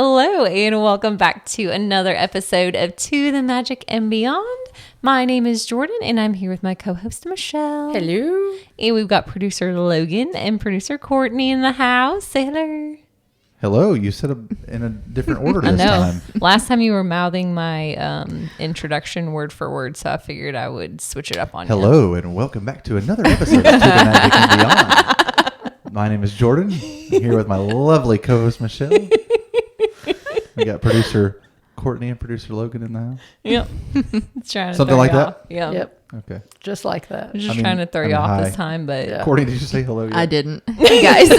Hello, and welcome back to another episode of To the Magic and Beyond. My name is Jordan, and I'm here with my co-host, Michelle. Hello. And we've got producer Logan and producer Courtney in the house. Say hello. Hello. You said it in a different order this time. Last time you were mouthing my introduction word for word, so I figured I would switch it up on you. Hello, and welcome back to another episode of To the Magic and Beyond. My name is Jordan. I'm here with my lovely co-host, Michelle. We got producer Courtney and producer Logan in the house. Yep. Something like that? Yeah. Yep. Okay. Just like that. I was just trying to throw you off this time, but... Yeah. Courtney, did you say hello yet? I didn't. Hey, guys.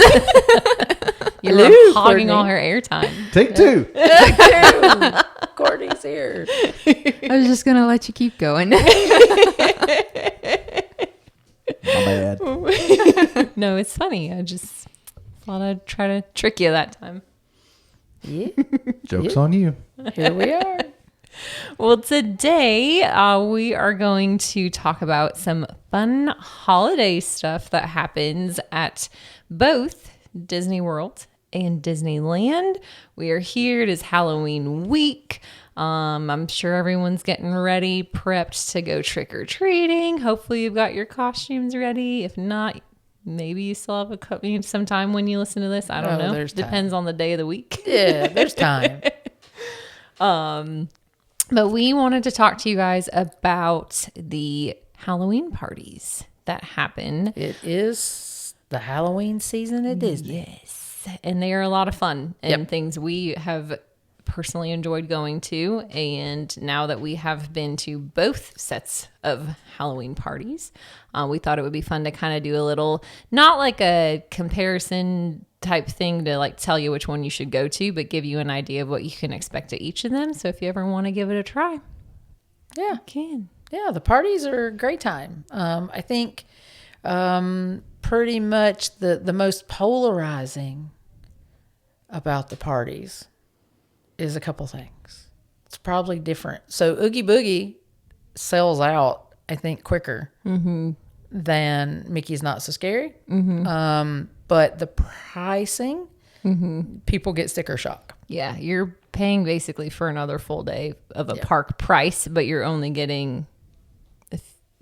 You were Hello, hogging Courtney. all her airtime. Take two. Courtney's here. I was just going to let you keep going. My bad. No, it's funny. I just thought I'd try to trick you that time. Yeah. Joke's on you. Here we are. Well, today we are going to talk about some fun holiday stuff that happens at both Disney World and Disneyland. We are here. It is Halloween week. I'm sure everyone's getting ready, prepped to go trick-or-treating. Hopefully you've got your costumes ready. If not, maybe you still have some time when you listen to this. I don't know. There's time. Depends on the day of the week. Yeah, there's time. But we wanted to talk to you guys about the Halloween parties that happen. It is the Halloween season at Disney. Yes. And they are a lot of fun and Yep. things we have personally enjoyed going to. And now that we have been to both sets of Halloween parties, we thought it would be fun to kind of do a little, not like a comparison type thing to like tell you which one you should go to, but give you an idea of what you can expect at each of them. So if you ever want to give it a try, Yeah. you can. Yeah, the parties are a great time. I think pretty much the most polarizing about the parties is a couple things. It's probably different. So Oogie Boogie sells out, I think, quicker than Mickey's Not So Scary. But the pricing, people get sticker shock. Yeah, you're paying basically for another full day of a park price, but you're only getting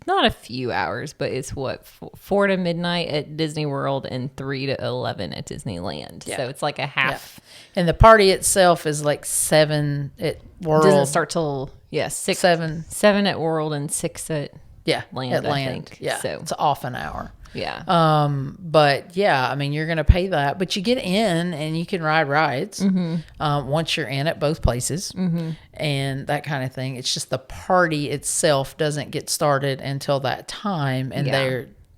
not a few hours, but it's 4 to midnight at Disney World and 3 to 11 at Disneyland. Yeah. So it's like a half. And the party itself is like 7 at World. Doesn't start till 6, 7. 7 at World and 6 at At I Land. think. Yeah, So it's off an hour. yeah. But yeah, I mean, you're going to pay that, but you get in and you can ride rides once you're in at both places and that kind of thing. It's just the party itself doesn't get started until that time, and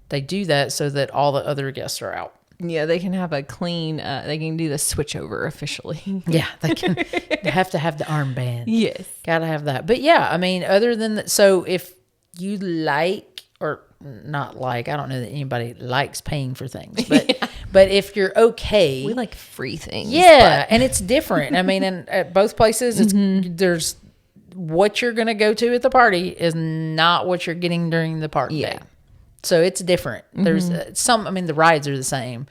they do that so that all the other guests are out. Yeah, they can have a clean. They can do the switch over officially. Yeah, they can. They have to have the armband. Yes. Gotta have that. But yeah, I mean, other than that, so if you like or not like, I don't know that anybody likes paying for things, but but if you're okay, We like free things. yeah, and it's different. I mean, and at both places, it's there's what you're gonna go to at the party is not what you're getting during the park day. So it's different. There's some. I mean, the rides are the same.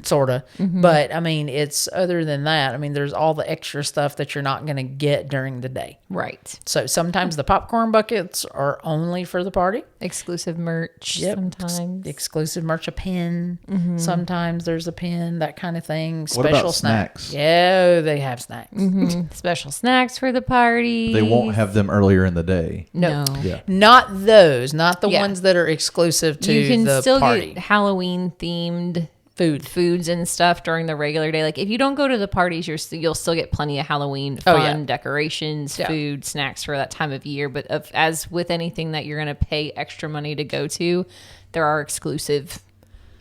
Sort of. But I mean, it's other than that. I mean, there's all the extra stuff that you're not going to get during the day. Right. So sometimes the popcorn buckets are only for the party. Exclusive merch sometimes. Exclusive merch, a pin. Sometimes there's a pin, that kind of thing. What Special about snacks? Yeah, they have snacks. Special snacks for the party. They won't have them earlier in the day. No. Yeah. Not those. Not the Yeah. ones that are exclusive to You can the still party. get Halloween themed foods and stuff during the regular day. Like if you don't go to the parties, you'll still get plenty of Halloween fun, decorations, food, snacks for that time of year. But as with anything that you're going to pay extra money to go to, there are exclusive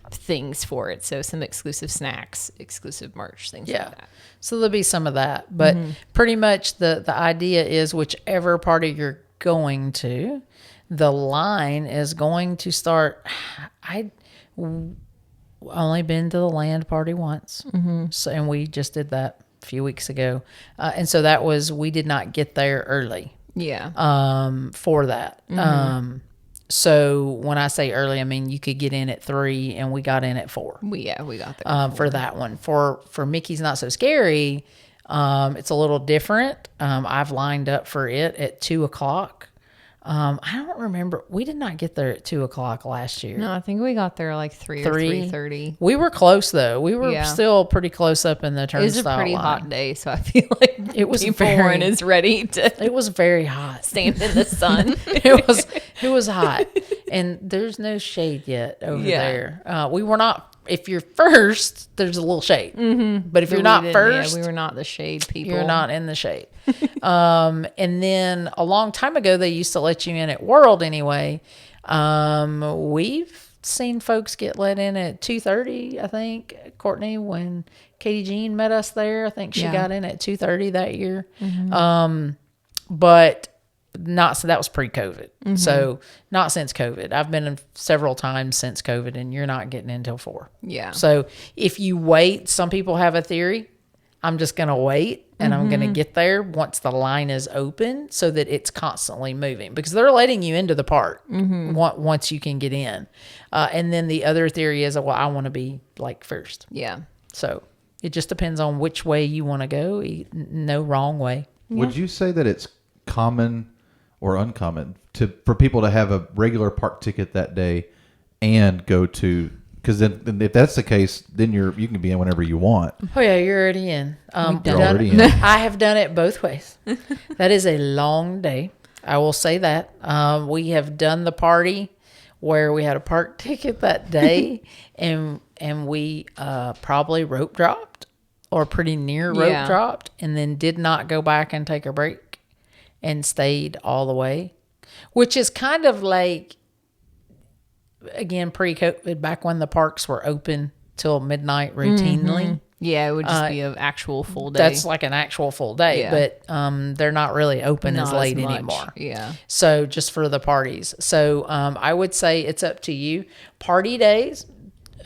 things for it. So some exclusive snacks, exclusive merch, things like that. So there'll be some of that. But pretty much the idea is whichever party you're going to, the line is going to start. I only been to the land party once. So, and we just did that a few weeks ago. And so we did not get there early. Yeah. For that. So when I say early, I mean you could get in at 3 and we got in at 4. We got there. For that one. For Mickey's Not So Scary, It's a little different. I've lined up for it at 2:00. I don't remember. We did not get there at 2:00 last year. No, I think we got there like 3 or 3:30. We were close though. We were still pretty close up in the turnstile. It was a pretty line. hot day, so I feel like It was people weren't as ready to It was very hot. stand in the sun. It was hot, and there's no shade yet over there. We were not. If you're first, there's a little shade. Mm-hmm. But if you're not first, we were not the shade people. you're not in the shade. And then a long time ago, they used to let you in at World anyway. We've seen folks get let in at 2:30. I think Courtney, when Katie Jean met us there, I think she got in at 2:30 that year. Mm-hmm. But not so that was pre-COVID. Mm-hmm. So not since COVID. I've been in several times since COVID, and you're not getting in until 4. Yeah. So if you wait, some people have a theory. I'm just going to wait, and I'm going to get there once the line is open, so that it's constantly moving, because they're letting you into the park once you can get in. And then the other theory is, well, I want to be like first. Yeah. So it just depends on which way you want to go. No wrong way. Would you say that it's common or uncommon for people to have a regular park ticket that day and go to? Because then, if that's the case, then you can be in whenever you want. Oh yeah, you're already in. You're already in. I have done it both ways. That is a long day. I will say that. We have done the party where we had a park ticket that day, and we probably rope dropped or pretty near rope dropped, and then did not go back and take a break and stayed all the way, which is kind of like, again, pre-COVID, back when the parks were open till midnight routinely. Mm-hmm. Yeah, it would just be an actual full day. That's like an actual full day, but they're not really open as late anymore. Yeah. So just for the parties. So I would say it's up to you. Party days,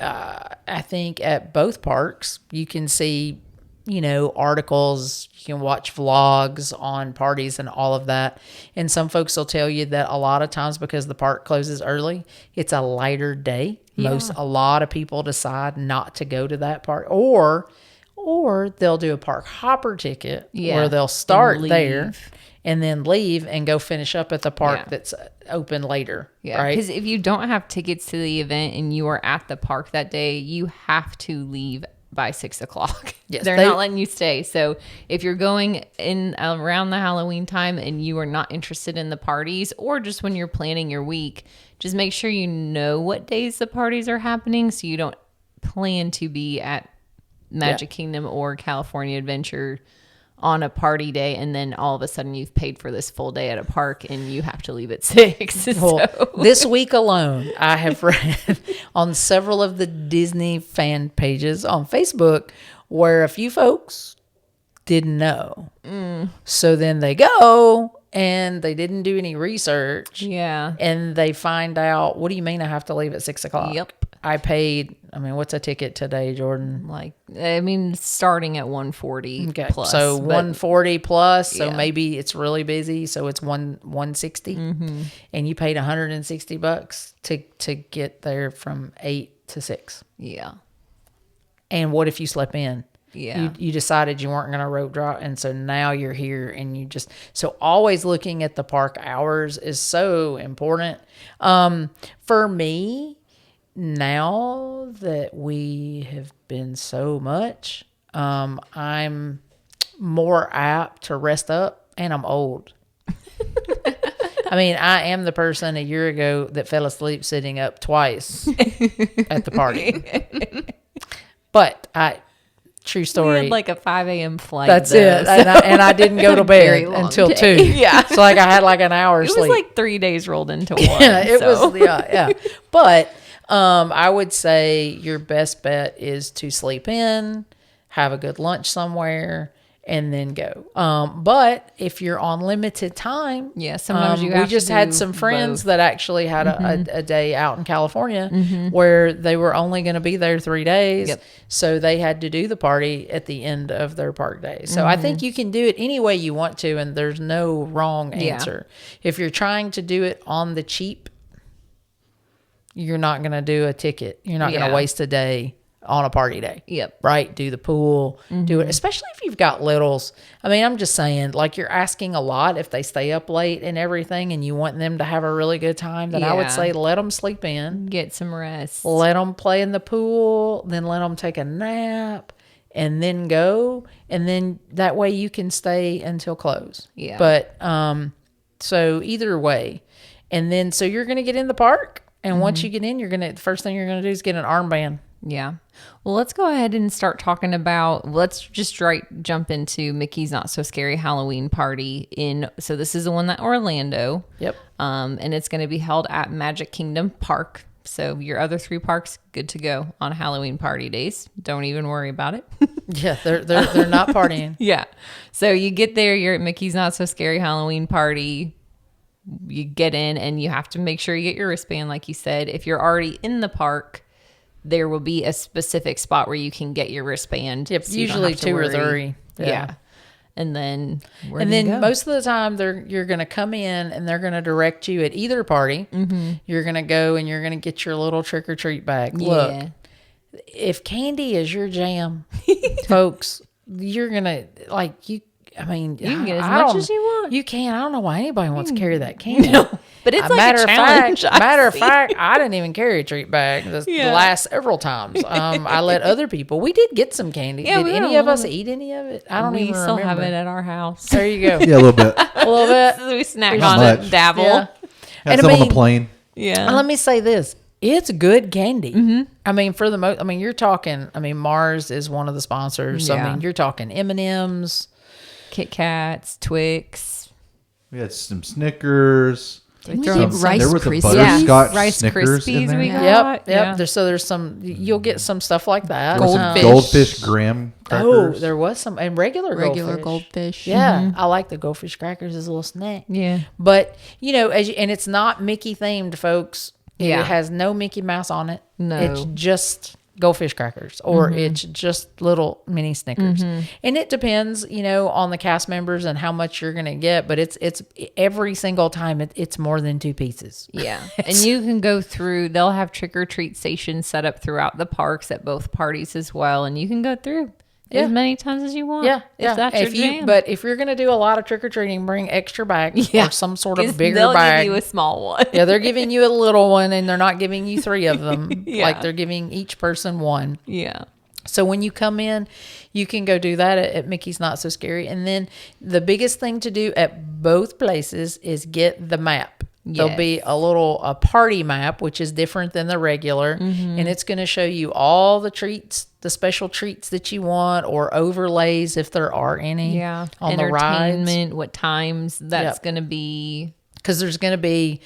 I think at both parks, you can see, articles, you can watch vlogs on parties and all of that. And some folks will tell you that a lot of times, because the park closes early, it's a lighter day. Yeah. A lot of people decide not to go to that park, or they'll do a park hopper ticket where they'll start there and then leave and go finish up at the park that's open later. Yeah, right? because if you don't have tickets to the event and you are at the park that day, you have to leave by 6:00. Yes, they're not letting you stay. So if you're going in around the Halloween time and you are not interested in the parties, or just when you're planning your week, just make sure you know what days the parties are happening, so you don't plan to be at Magic Kingdom or California Adventure on a party day, and then all of a sudden you've paid for this full day at a park and you have to leave at 6. Well, this week alone, I have read on several of the Disney fan pages on Facebook where a few folks didn't know. So then they go and they didn't do any research. Yeah. And they find out, what do you mean I have to leave at 6:00? Yep. I paid, what's a ticket today, Jordan? Starting at $140 Okay, plus. so $140 plus. So Yeah. maybe it's really busy. So it's $160, and you paid $160 to get there from 8 to 6. Yeah. And what if you slept in? Yeah. You decided you weren't going to rope drop, and so now you're here, and so always looking at the park hours is so important. For me, now that we have been so much, I'm more apt to rest up, and I'm old. I am the person a year ago that fell asleep sitting up twice at the party. But true story. We had like a 5 a.m. flight. That's though, it. so- And I didn't go to Very bed long until day. 2. Yeah. So I had like an hour It sleep. was like 3 days rolled into one. Yeah, it so. was. Yeah. But I would say your best bet is to sleep in, have a good lunch somewhere, and then go. But if you're on limited time, sometimes you have we just to had do some friends both. that actually had a day out in California where they were only going to be there 3 days. Yep. So they had to do the party at the end of their park day. So I think you can do it any way you want to, and there's no wrong answer. If you're trying to do it on the cheap, you're not going to do a ticket. You're not going to waste a day on a party day. Yep. Right? Do the pool, do it, especially if you've got littles. I mean, I'm just saying, like, you're asking a lot if they stay up late and everything and you want them to have a really good time, then I would Yeah. say let them sleep in, Get some rest. let them play in the pool, then let them take a nap and then go. And then that way you can stay until close. Yeah. But, so either way. And then, so you're going to get in the park. And once you get in, the first thing you're going to do is get an armband. Yeah. Well, let's go ahead and start talking about, let's just jump into Mickey's Not So Scary Halloween Party so this is the one that Orlando. Yep. And it's going to be held at Magic Kingdom Park. So your other 3 parks, good to go on Halloween party days. Don't even worry about it. Yeah, they're not partying. Yeah. So you get there, you're at Mickey's Not So Scary Halloween Party. You get in and you have to make sure you get your wristband, like you said. If you're already in the park, there will be a specific spot where you can get your wristband. Yep, so you don't usually have to 2 or worry. 3. Yeah. And then Most of the time you're going to come in and they're going to direct you at either party. Mm-hmm. You're going to go and you're going to get your little trick or treat bag. Yeah. Look, if candy is your jam, folks, you're going to you can get as much as you want. You can. I don't know why anybody wants to carry that candy. But it's like matter a challenge. of fact, I didn't even carry a treat bag the last several times. I let other people. We did get some candy. Yeah, did any of us eat any of it? I don't We even still remember. have it at our house. There you go. Yeah, a little bit. A little bit. We snack Not on much. it, dabble. Yeah. Had And some I on the mean- plane. Yeah. And let me say this. It's good candy. I mean, for the most, you're talking, Mars is one of the sponsors. So, Yeah. you're talking M&Ms. Kit Kats, Twix. We had some Snickers. Didn't we throw get some- Rice there was a Krispies? butterscotch Rice Snickers in Krispies there. we got. Yep. Yeah. There's some, you'll get some stuff like that. There was some Goldfish. goldfish graham crackers. Oh, there was some, and regular goldfish. Yeah. I like the goldfish crackers as a little snack. Yeah. But, and it's not Mickey themed, folks. Yeah. It has no Mickey Mouse on it. No. It's just goldfish crackers or it's just little mini Snickers. And it depends, on the cast members and how much you're going to get. But it's every single time it's more than 2 pieces. Yeah. And you can go through, they'll have trick or treat stations set up throughout the parks at both parties as well. And you can go through as many times as you want. Yeah. If that's your jam. But if you're going to do a lot of trick or treating, bring extra bags or some sort of 'Cause bigger they'll bag. give you a small one. Yeah, they're giving you a little one and they're not giving you 3 of them. Yeah. Like they're giving each person 1. Yeah. So when you come in, you can go do that at Mickey's Not So Scary. And then the biggest thing to do at both places is get the map. There'll be a party map, which is different than the regular. And it's going to show you all the treats, the special treats that you want or overlays if there are any Yeah. on the rides. Entertainment, what times that's going to be. Because there's going to be,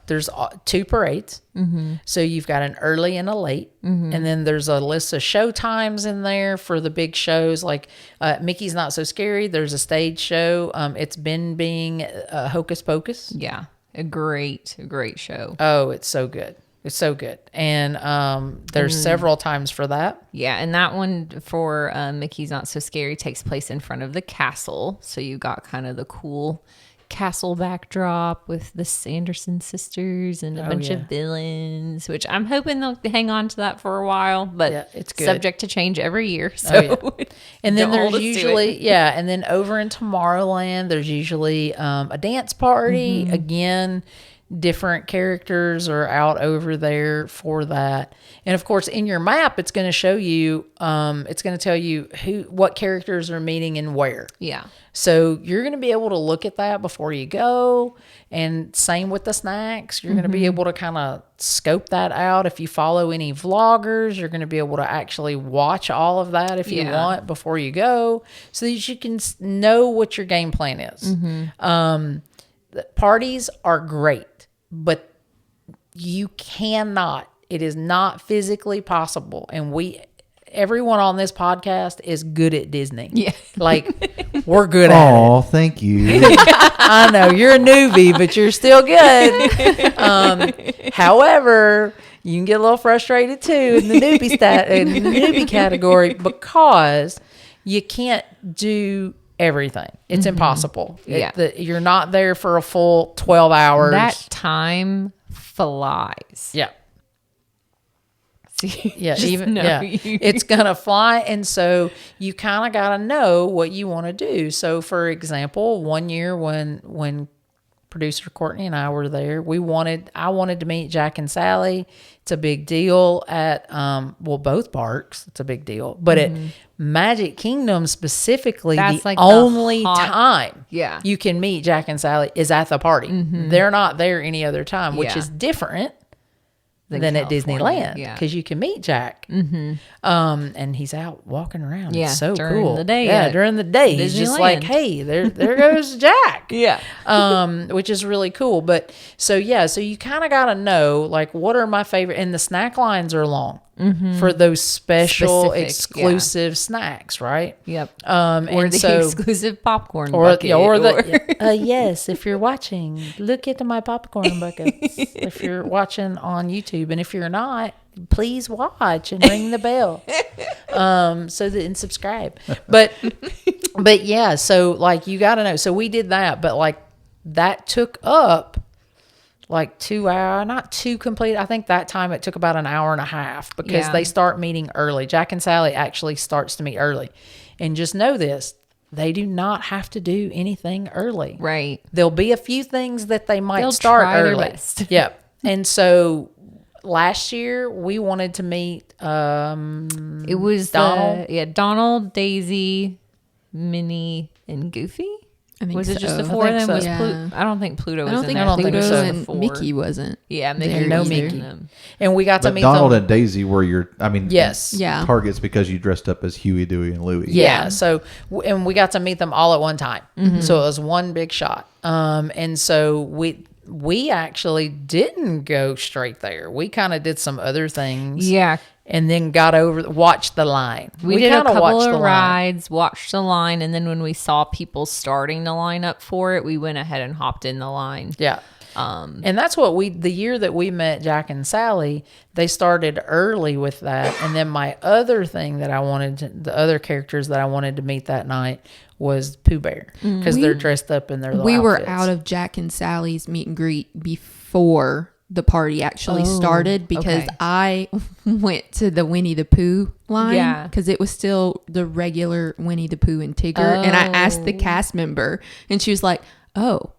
there's 2 parades. So you've got an early and a late. And then there's a list of show times in there for the big shows. Like Mickey's Not So Scary, there's a stage show. It's been being Hocus Pocus. Yeah. A great show. Oh, it's so good. It's so good. And there's several times for that. Yeah, and that one for Mickey's Not So Scary takes place in front of the castle. So you got kind of the cool castle backdrop with the Sanderson sisters and a bunch of villains, which I'm hoping they'll hang on to that for a while, but it's good. subject to change every year. So And then don't hold there's us to usually, it. and then over in Tomorrowland, there's usually a dance party. Again, different characters are out over there for that. And of course, in your map, it's going to show you, it's going to tell you what characters are meeting and where. Yeah. So you're going to be able to look at that before you go. And same with the snacks. You're going to be able to kind of scope that out. If you follow any vloggers, you're going to be able to actually watch all of that if you want before you go so that you can know what your game plan is. The parties are great, but you cannot, it is not physically possible. And everyone on this podcast is good at Disney. Yeah. Like we're good at it. Oh, thank you. I know you're a newbie, but you're still good. However, you can get a little frustrated too in the newbie category because you can't do everything. It's impossible. Yeah. You're not there for a full 12 hours. That time flies. Yeah. Yeah, Just even know yeah, you- it's gonna fly, and so you kind of gotta know what you want to do. So, for example, one year when producer Courtney and I were there, I wanted to meet Jack and Sally. It's a big deal at both parks. It's a big deal, but at Magic Kingdom specifically, That's the like the only hot- time Yeah. you can meet Jack and Sally is at the party. They're not there any other time, which Yeah. is different Than than at California, Disneyland, yeah. because you can meet Jack. And he's out walking around. Yeah, It's so during cool. the day Yeah, at during the day. He's just like, Disneyland. hey, there goes Jack. Yeah. Which is really cool. But so you kind of got to know, like, what are my favorite, and the snack lines are long for those special Specific, exclusive snacks, right? Yep. And Or the so, exclusive popcorn or bucket. yes, if you're watching, look at my popcorn buckets. If you're watching on YouTube, and if you're not, please watch and ring the bell, and subscribe. But yeah, so like you got to know. So we did that, but like that took up like 2 hours, not two complete. I think that time it took about an hour and a half because Yeah. they start meeting early. Jack and Sally actually starts to meet early, and just know this. They do not have to do anything early. Right. There'll be a few things that they might They'll start try their early. best. Yep. And so last year we wanted to meet It was Donald? Donald, Daisy, Minnie, and Goofy. I think Was it just the so. four of think them? so. Was Yeah. I don't think Pluto was I don't in think there. I don't think Pluto so. and Four. Mickey wasn't. Yeah, Mickey. there No was in Mickey. them. and we got to But meet Donald them. and Daisy were Yes. Yeah. targets because you dressed up as Huey, Dewey, and Louie. Yeah. So, and we got to meet them all at one time. So it was one big shot. And so we actually didn't go straight there. We kind of did some other things. Yeah. And then watched the line. We did a kinda couple watched of the line. rides, watched the line, and then when we saw people starting to line up for it, we went ahead and hopped in the line. Yeah. And that's what the year that we met Jack and Sally, they started early with that. And then my other thing that the other characters that I wanted to meet that night was Pooh Bear, because they're dressed up in their little We were outfits. out of Jack and Sally's meet and greet before the party actually started because okay. I went to the Winnie the Pooh line Yeah. because it was still the regular Winnie the Pooh and Tigger. And I asked the cast member and she was like, oh,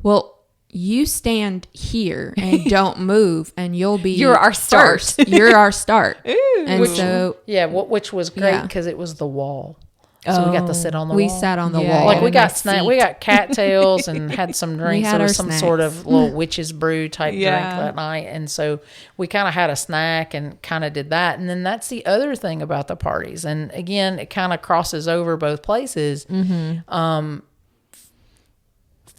well, you stand here and don't move and you'll be You're our start. first. You're our start. And so Yeah, which was great Yeah. because it was the wall. So we got to sit on the we wall. sat on the Yeah, wall. Like we a got nice we seat. got cattails and had some drinks. had There was our some snacks. sort of little witch's brew type drink Yeah. that night, and so we kind of had a snack and kind of did that. And then that's the other thing about the parties. And again, it kind of crosses over both places.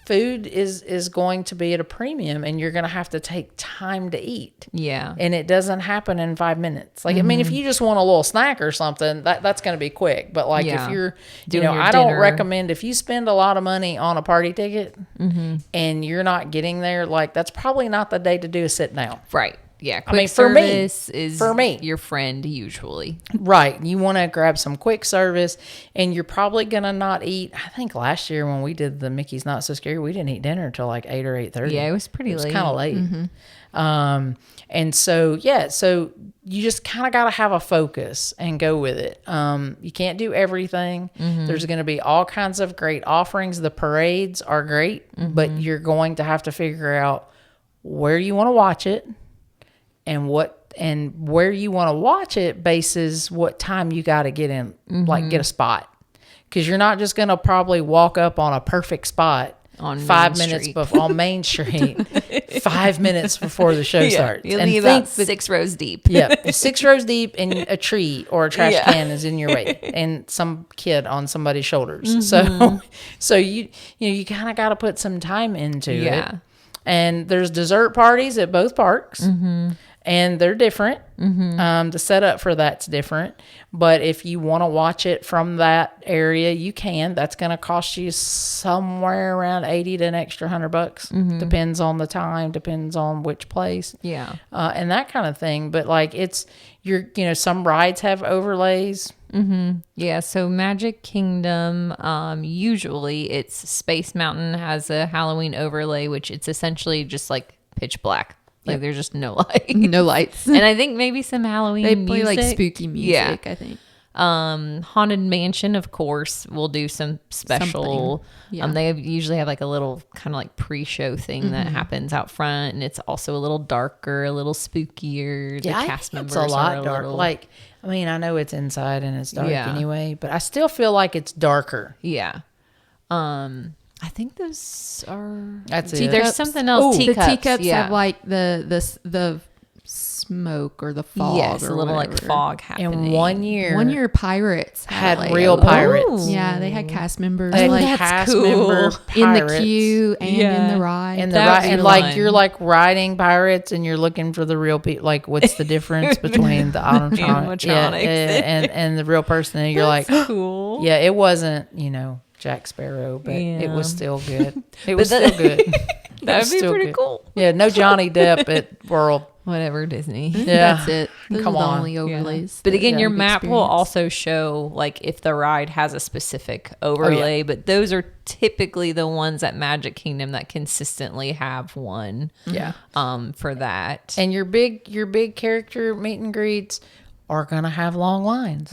Food is going to be at a premium, and you're going to have to take time to eat. Yeah. And it doesn't happen in 5 minutes. Like, I mean, if you just want a little snack or something, that's going to be quick. But like Yeah. if you're, Doing your I don't dinner. recommend if you spend a lot of money on a party ticket and you're not getting there, like that's probably not the day to do a sit down. Right. Yeah. Quick mean, for me- service is for me. your friend usually. Right. You want to grab some quick service, and you're probably going to not eat. I think last year when we did the Mickey's Not So Scary, we didn't eat dinner until like 8 or 8:30. Yeah, it was pretty late. Kind of late. And so, so you just kind of got to have a focus and go with it. You can't do everything. There's going to be all kinds of great offerings. The parades are great, but you're going to have to figure out where you want to watch it and where you want to watch it bases what time you got to get in, like get a spot. Because you're not just going to probably walk up on a perfect spot On 5 Main minutes Street. before on Main Street, 5 minutes before the show starts. You'll and be think about that 6 rows deep. yeah, 6 rows deep, and a tree or a trash Yeah. can is in your way, and some kid on somebody's shoulders. So you kind of got to put some time into Yeah. it. And there's dessert parties at both parks, and they're different. The setup for that's different. But if you want to watch it from that area, you can. That's going to cost you somewhere around $80 to an extra $100. Depends on the time, depends on which place. Yeah. And that kind of thing. But like some rides have overlays. Yeah, so Magic Kingdom, usually it's Space Mountain has a Halloween overlay, which it's essentially just like pitch black. Like there's just no light. No lights. And I think maybe some Halloween They play like music. spooky music, I think. Haunted Mansion, of course, will do some special. Yeah. They usually have like a little kind of like pre-show thing that happens out front, and it's also a little darker, a little spookier. The Yeah, cast I think members it's a lot are dark. little, Like, I mean, I know it's inside and it's dark Yeah. anyway, but I still feel like it's darker. yeah. I think those are. That's See, it. there's something else. Ooh. The teacups yeah. have like the smoke or the fog. Yes, or a little like whatever. fog happening. And one year Pirates had like, real a- pirates. Yeah, they had cast members They like had that's cast cool. member in the pirates. queue and Yeah. in the ride. And the That right, was and fun. like you're like riding pirates, and you're looking for the real people. Like, what's the difference between the animatronics, Animatronics. and the real person? And you're like, cool. yeah, it wasn't, Jack Sparrow, but it Yeah. was still good. It was that- still good. That was would be still pretty good. cool. Yeah, no Johnny Depp at World. Whatever, Disney. Yeah, That's it. Those Come are the on. only overlays. But that again, your we've map will experienced. also show like if the ride has a specific overlay, but those are typically the ones at Magic Kingdom that consistently have one. Yeah. For that. And your big character meet and greets are gonna have long lines.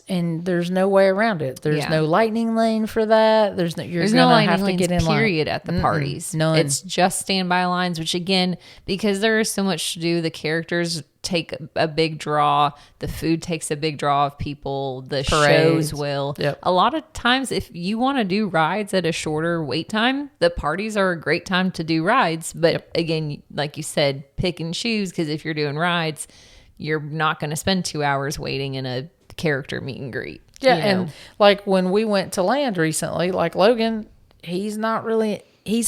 And there's no way around it. There's Yeah. no lightning lane for that. You're There's gonna no lightning have to lanes, get in line. period, at the parties. None. It's just standby lines, which again, because there is so much to do, the characters take a big draw. The food takes a big draw of people. The Parades. shows will. Yep. A lot of times, if you want to do rides at a shorter wait time, the parties are a great time to do rides. But again, like you said, pick and choose, because if you're doing rides, you're not going to spend 2 hours waiting in a character meet and greet. Yeah, you know? and like when we went to land recently, like Logan, he's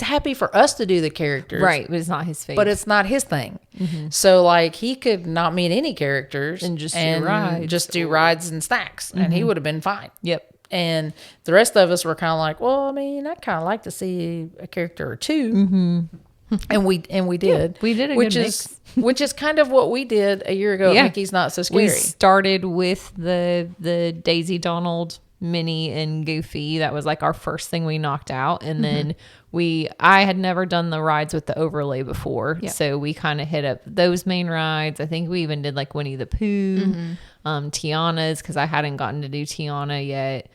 happy for us to do the characters. Right, but it's not his favorite. But it's not his thing. So like he could not meet any characters And just do rides just do rides and snacks, and he would have been fine. Yep. And the rest of us were kind of like, well, I mean, I'd kind of like to see a character or two. And we did. we did a which good is which is kind of what we did a year ago. Yeah. At Mickey's Not So Scary. We started with the Daisy Donald, Minnie, and Goofy. That was like our first thing we knocked out, and then I had never done the rides with the overlay before, so we kind of hit up those main rides. I think we even did like Winnie the Pooh, Tiana's, because I hadn't gotten to do Tiana yet.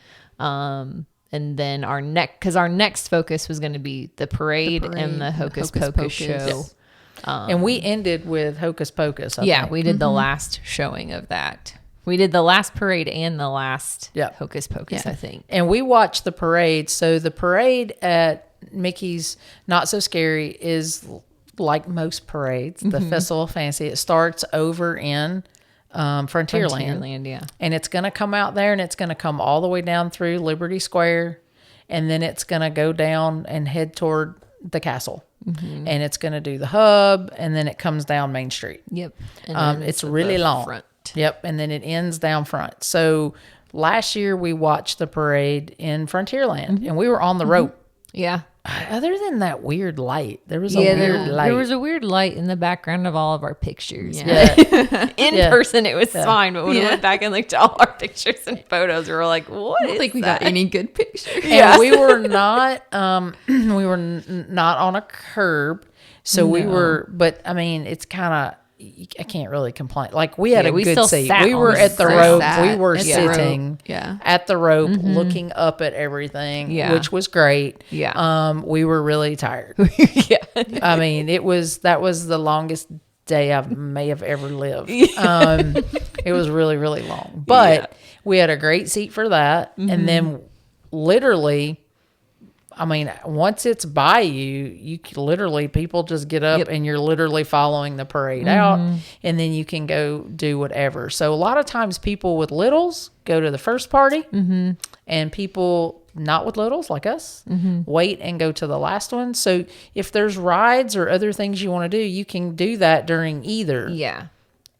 And then our next focus was going to be the parade and the Hocus Pocus show. Yes. And we ended with Hocus Pocus. I think. We did the last showing of that. We did the last parade and the last Yep. Hocus Pocus, I think. And we watched the parade. So the parade at Mickey's Not So Scary is like most parades, the Festival of Fantasy. It starts over in Frontierland. Yeah. And it's going to come out there, and it's going to come all the way down through Liberty Square. And then it's going to go down and head toward the castle. And it's going to do the hub, and then it comes down Main Street. Yep. And then It's at really the long. front. Yep, and then it ends down front. So last year we watched the parade in Frontierland, and we were on the rope. Yeah. Other than that weird light, there was a Yeah, weird light. there was a weird light in the background of all of our pictures. Yeah. yeah, In Yeah. person, it was fine, but when we Yeah. went back and looked at all our pictures and photos, we were like, "What?" I don't think we got any good pictures. and we were not not on a curb, so we were. But I mean, it's kind of. I can't really complain. Like we had Yeah, a we good still seat. sat We on were the at the front. rope. Sat We were at the rope. sitting Yeah. at the rope, looking up at everything, Yeah. which was great. Yeah. We were really tired. yeah. I mean, that was the longest day I may have ever lived. It was really, really long. But we had a great seat for that. And then literally, I mean, once it's by you can literally, people just get up and you're literally following the parade out, and then you can go do whatever. So a lot of times people with littles go to the first party, and people not with littles like us wait and go to the last one. So if there's rides or other things you want to do, you can do that during either. Yeah.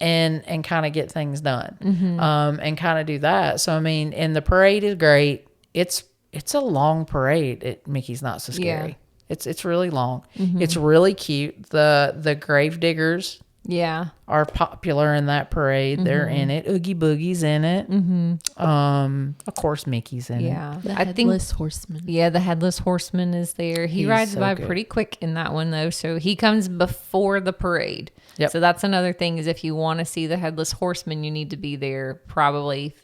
And kind of get things done, and kind of do that. So I mean, and the parade is great. It's a long parade at Mickey's Not So Scary. Yeah. It's really long. It's really cute. The grave diggers Yeah. are popular in that parade. They're in it. Oogie Boogie's in it. Of course, Mickey's in it. Yeah. The I think Headless Horseman. yeah, the Headless Horseman is there. He He's rides so by good. pretty quick in that one though. So he comes before the parade. Yep. So that's another thing is if you want to see the Headless Horseman, you need to be there probably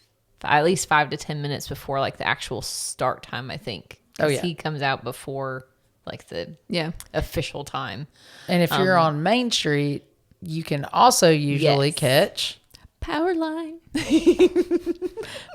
at least 5 to 10 minutes before like the actual start time, I think. 'Cause Oh, yeah. he comes out before like the Yeah. official time. And if you're on Main Street, you can also usually Yes. catch Powerline.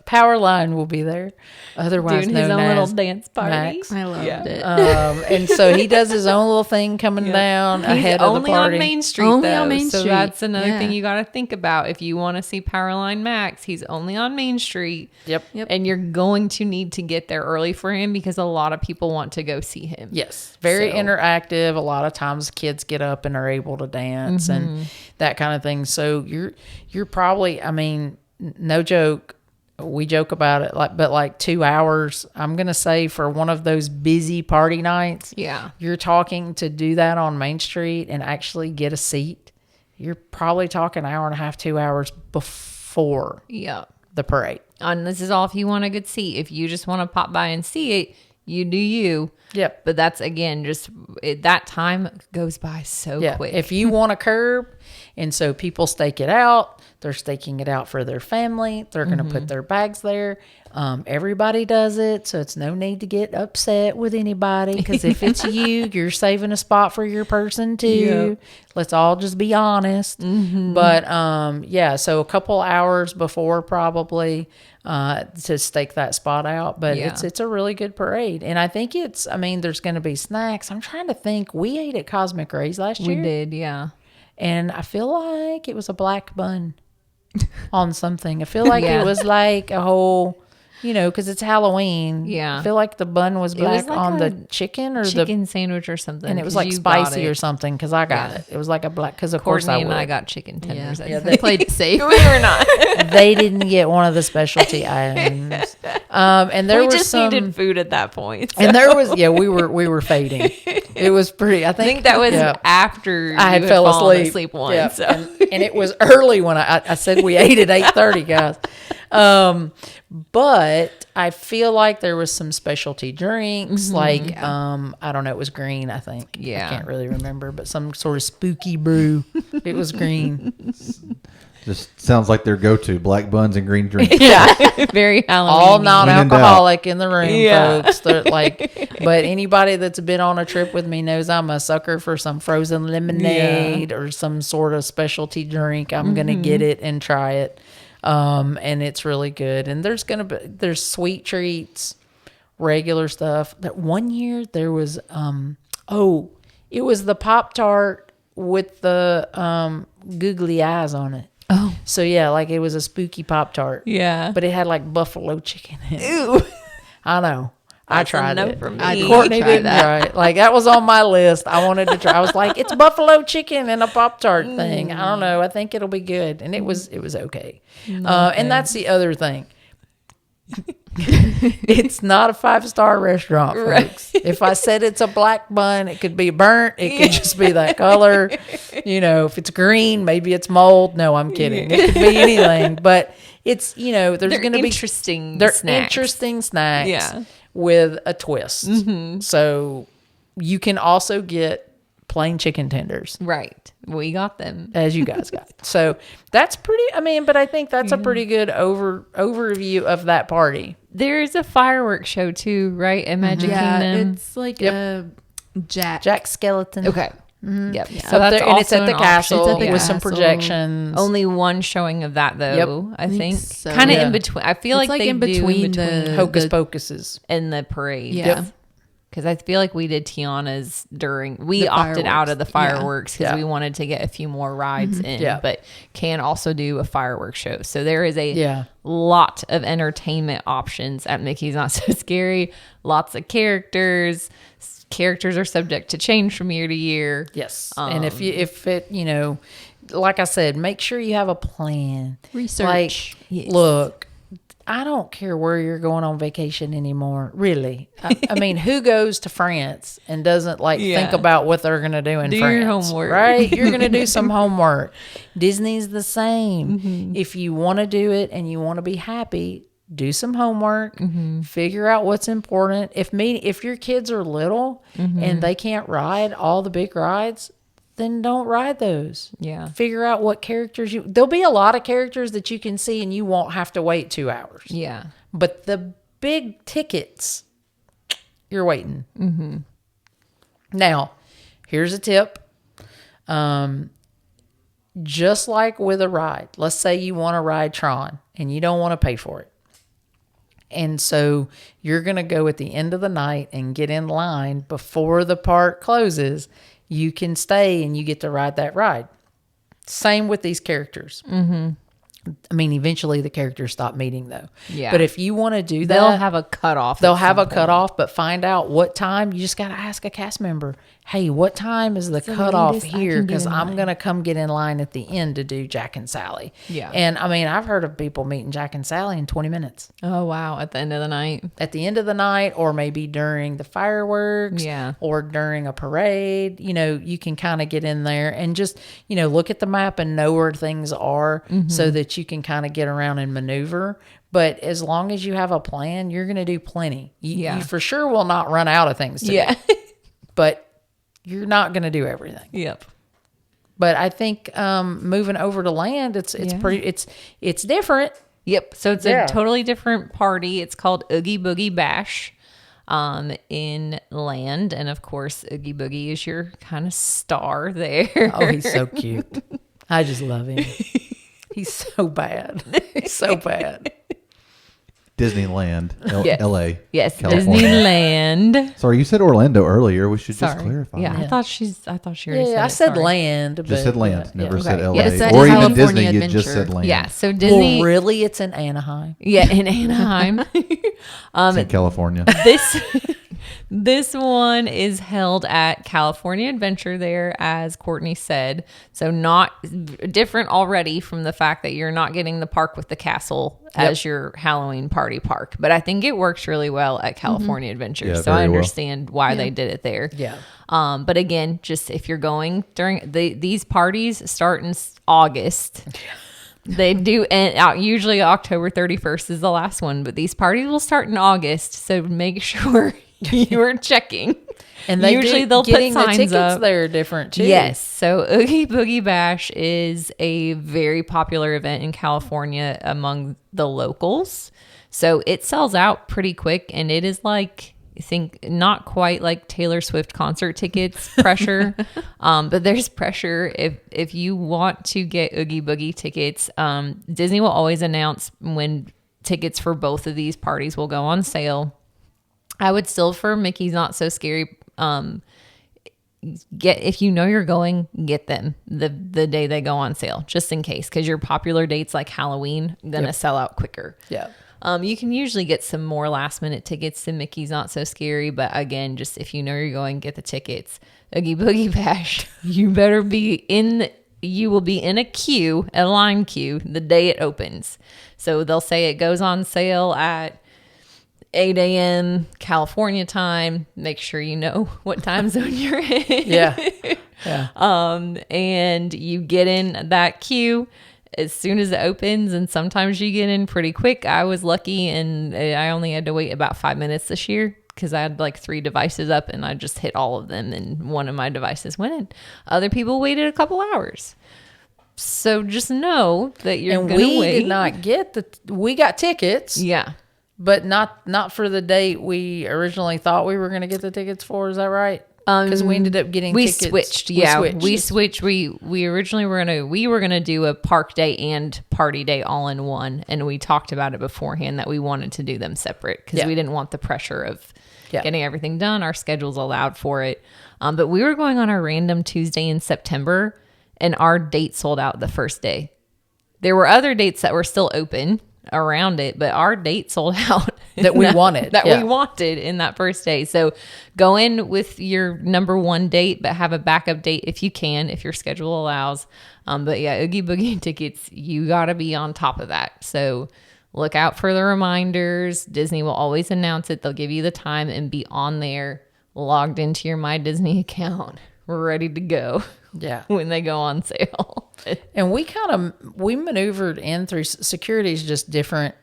Powerline will be there, otherwise Doing his known own little as dance party. Max. I loved it. And so he does his own little thing coming down He's ahead of the only party. on Main Street, Only though. on Main so Street. that's another Yeah. thing you got to think about. If you want to see Powerline Max, he's only on Main Street. Yep. And you're going to need to get there early for him because a lot of people want to go see him. Yes, very So- interactive. A lot of times kids get up and are able to dance and that kind of thing. So you're probably, I mean, no joke. We joke about it, but 2 hours. I'm gonna say for one of those busy party nights. Yeah. You're talking to do that on Main Street and actually get a seat. You're probably talking an hour and a half, 2 hours before Yeah. the parade. And this is all if you want a good seat. If you just want to pop by and see it, you do you. Yep. But that's, again, just that time goes by so quick. If you want a curb, and so people stake it out, they're staking it out for their family. They're going to put their bags there. Everybody does it, so it's no need to get upset with anybody. Because if it's you, you're saving a spot for your person too. Yep. Let's all just be honest. But yeah, so a couple hours before probably to stake that spot out. But Yeah. it's a really good parade, and I think there's going to be snacks. I'm trying to think. We ate at Cosmic Rays last year. we did, yeah. And I feel like it was a black bun on something. I feel like Yeah. it was like a whole, because it's Halloween. Yeah. I feel like the bun was It was black like on a the chicken or Chicken sandwich or something. and it was 'cause like you got spicy it. or something because I got Yeah. it. It was like a black, because of course Courtney I and I would. got chicken tenders. I Yeah, think. they played it safe. We were not. They didn't get one of the specialty items. And there We was just some, needed food at that point. and there was, we were fading. It was pretty, I I think think that was yeah. after I had you fell fallen asleep. once. Yeah. So. And it was early when I said we ate at 8:30, guys. But I feel like there was some specialty drinks, like I don't know, it was green, I think. Yeah. I can't really remember, but some sort of spooky brew. It was green. Just sounds like their go-to: black buns and green drinks. Yeah. Very Halloween. All When in non-alcoholic in the room, Yeah. folks. They're but anybody that's been on a trip with me knows I'm a sucker for some frozen lemonade or some sort of specialty drink. I'm gonna get it and try it, and it's really good. And there's sweet treats, regular stuff. That one year there was it was the Pop-Tart with the googly eyes on it. Oh. So yeah, like it was a spooky Pop-Tart. Yeah. But it had like buffalo chicken in it. Ew. I know. I That's a tried no it. for me. I did Courtney try didn't that. try it. Like that was on my list. I wanted to try. I was like, it's buffalo chicken and a Pop-Tart thing. I don't know. I think it'll be good. And it was okay. And that's the other thing. It's not a 5-star restaurant, folks. Right. If I said it's a black bun, it could be burnt. It could just be that color. If it's green, maybe it's mold. No, I'm kidding. It could be anything. But it's, there's They're going to be interesting they're snacks. interesting snacks Yeah. with a twist. So you can also get plain chicken tenders, Right. We got them. as you guys got. So that's pretty, but I think that's a pretty good overview of that party. There's a fireworks show too, right? At Magic Yeah, Kingdom. it's like Yep. a Jack Skeleton. Okay. Yep. So So that's and it's also at the an castle option. It's at the with some castle. projections. Only one showing of that though. I think think so. kind of Yeah. in between. I feel It's like like they in do between in between the- Hocus Pocuses. and the parade. Yeah. Because I feel like we did Tiana's during. We The opted out fireworks. of the fireworks because Yeah. we wanted to get a few more rides in. Yeah. But can also do a fireworks show. So there is a Yeah. lot of entertainment options at Mickey's Not So Scary. Lots of characters. Characters are subject to change from year to year. Yes. And if it, like I said, make sure you have a plan. Research. Like, Yes. look, I don't care where you're going on vacation anymore. Really. I mean, who goes to France and doesn't think about what they're going to do in Do France? your homework. Right? You're going to do some homework. Disney's the same. If you want to do it and you want to be happy, do some homework, figure out what's important. If your kids are little and they can't ride all the big rides, then don't ride those. Yeah. Figure out what characters there'll be a lot of characters that you can see and you won't have to wait 2 hours. Yeah. But the big tickets, you're waiting. Now, here's a tip. Just like with a ride, let's say you want to ride Tron and you don't want to pay for it. And so you're going to go at the end of the night and get in line before the park closes. You can stay and you get to ride that ride. Same with these characters. I mean, eventually the characters stop meeting though. Yeah. But if you want to do that, They'll have a cutoff. they'll have a cutoff, but find out what time. You just got to ask a cast member, hey, what time is the cutoff latest I here? can get Because in I'm line. going to come get in line at the end to do Jack and Sally. Yeah. And I mean, I've heard of people meeting Jack and Sally in 20 minutes. Oh, wow. At the end of the night. At the end of the night, or maybe during the fireworks, Yeah. or during a parade. You can kind of get in there and just, look at the map and know where things are so that you can kind of get around and maneuver. But as long as you have a plan, you're going to do plenty. You for sure will not run out of things to do. But you're not going to do everything. Yep. But I think moving over to land, it's different. Yep. So it's Yeah. a totally different party. It's called Oogie Boogie Bash in land. And of course, Oogie Boogie is your kind of star there. Oh, he's so cute. I just love him. He's so bad. He's so bad. Disneyland, Yes. L.A. Yes, California. Disneyland. Sorry, you said Orlando earlier. We should just Sorry. clarify. Yeah, that. I thought she already said I it. said Sorry. land. Just but, said land. Never said Okay. L.A. Yeah, it said or even California Disney. You just Adventure. said land. Yeah, so Disney. Well, really, it's in Anaheim. Yeah, in Anaheim. It's in California. This one is held at California Adventure there, as Courtney said. So not different already from the fact that you're not getting the park with the castle as your Halloween party park. But I think it works really well at California Adventure. Yeah, so I very well. understand why they did it there. Yeah. But again, just if you're going during these parties start in August. They do, and usually October 31st is the last one, but these parties will start in August. So make sure you are checking. And they usually do, they'll put getting signs the tickets up. there are different too. Yes. So Oogie Boogie Bash is a very popular event in California among the locals. So it sells out pretty quick, and it is like, I think, not quite like Taylor Swift concert tickets pressure, but there's pressure if you want to get Oogie Boogie tickets. Disney will always announce when tickets for both of these parties will go on sale. I would still, for Mickey's Not So Scary, if you know you're going, get them the day they go on sale, just in case, because your popular dates like Halloween gonna sell out quicker. Yeah. You can usually get some more last minute tickets to Mickey's Not So Scary, but again, just if you know you're going, get the tickets. Oogie Boogie Bash, you will be in a line queue the day it opens. So they'll say it goes on sale at 8 a.m. California time. Make sure you know what time zone you're in. Yeah. Yeah. And you get in that queue as soon as it opens, and sometimes you get in pretty quick. I was lucky, and I only had to wait about 5 minutes this year because I had like 3 devices up, and I just hit all of them, and one of my devices went in. Other people waited a couple hours. So just know that you're And going to we wait. did not get we got tickets, Yeah. but not for the date we originally thought we were going to get the tickets for. Is that right? Because we ended up getting we tickets. switched. We switched. We originally were gonna do a park day and party day all in one, and we talked about it beforehand that we wanted to do them separate because we didn't want the pressure of getting everything done. Our schedules allowed for it, but we were going on a random Tuesday in September, and our date sold out the first day. There were other dates that were still open around it, but our date sold out That we wanted. we wanted in that first day. So go in with your number one date, but have a backup date if you can, if your schedule allows. But yeah, Oogie Boogie tickets, you got to be on top of that. So look out for the reminders. Disney will always announce it. They'll give you the time and be on there, logged into your My Disney account, ready to go. Yeah. When they go on sale. And we maneuvered in through security is just different.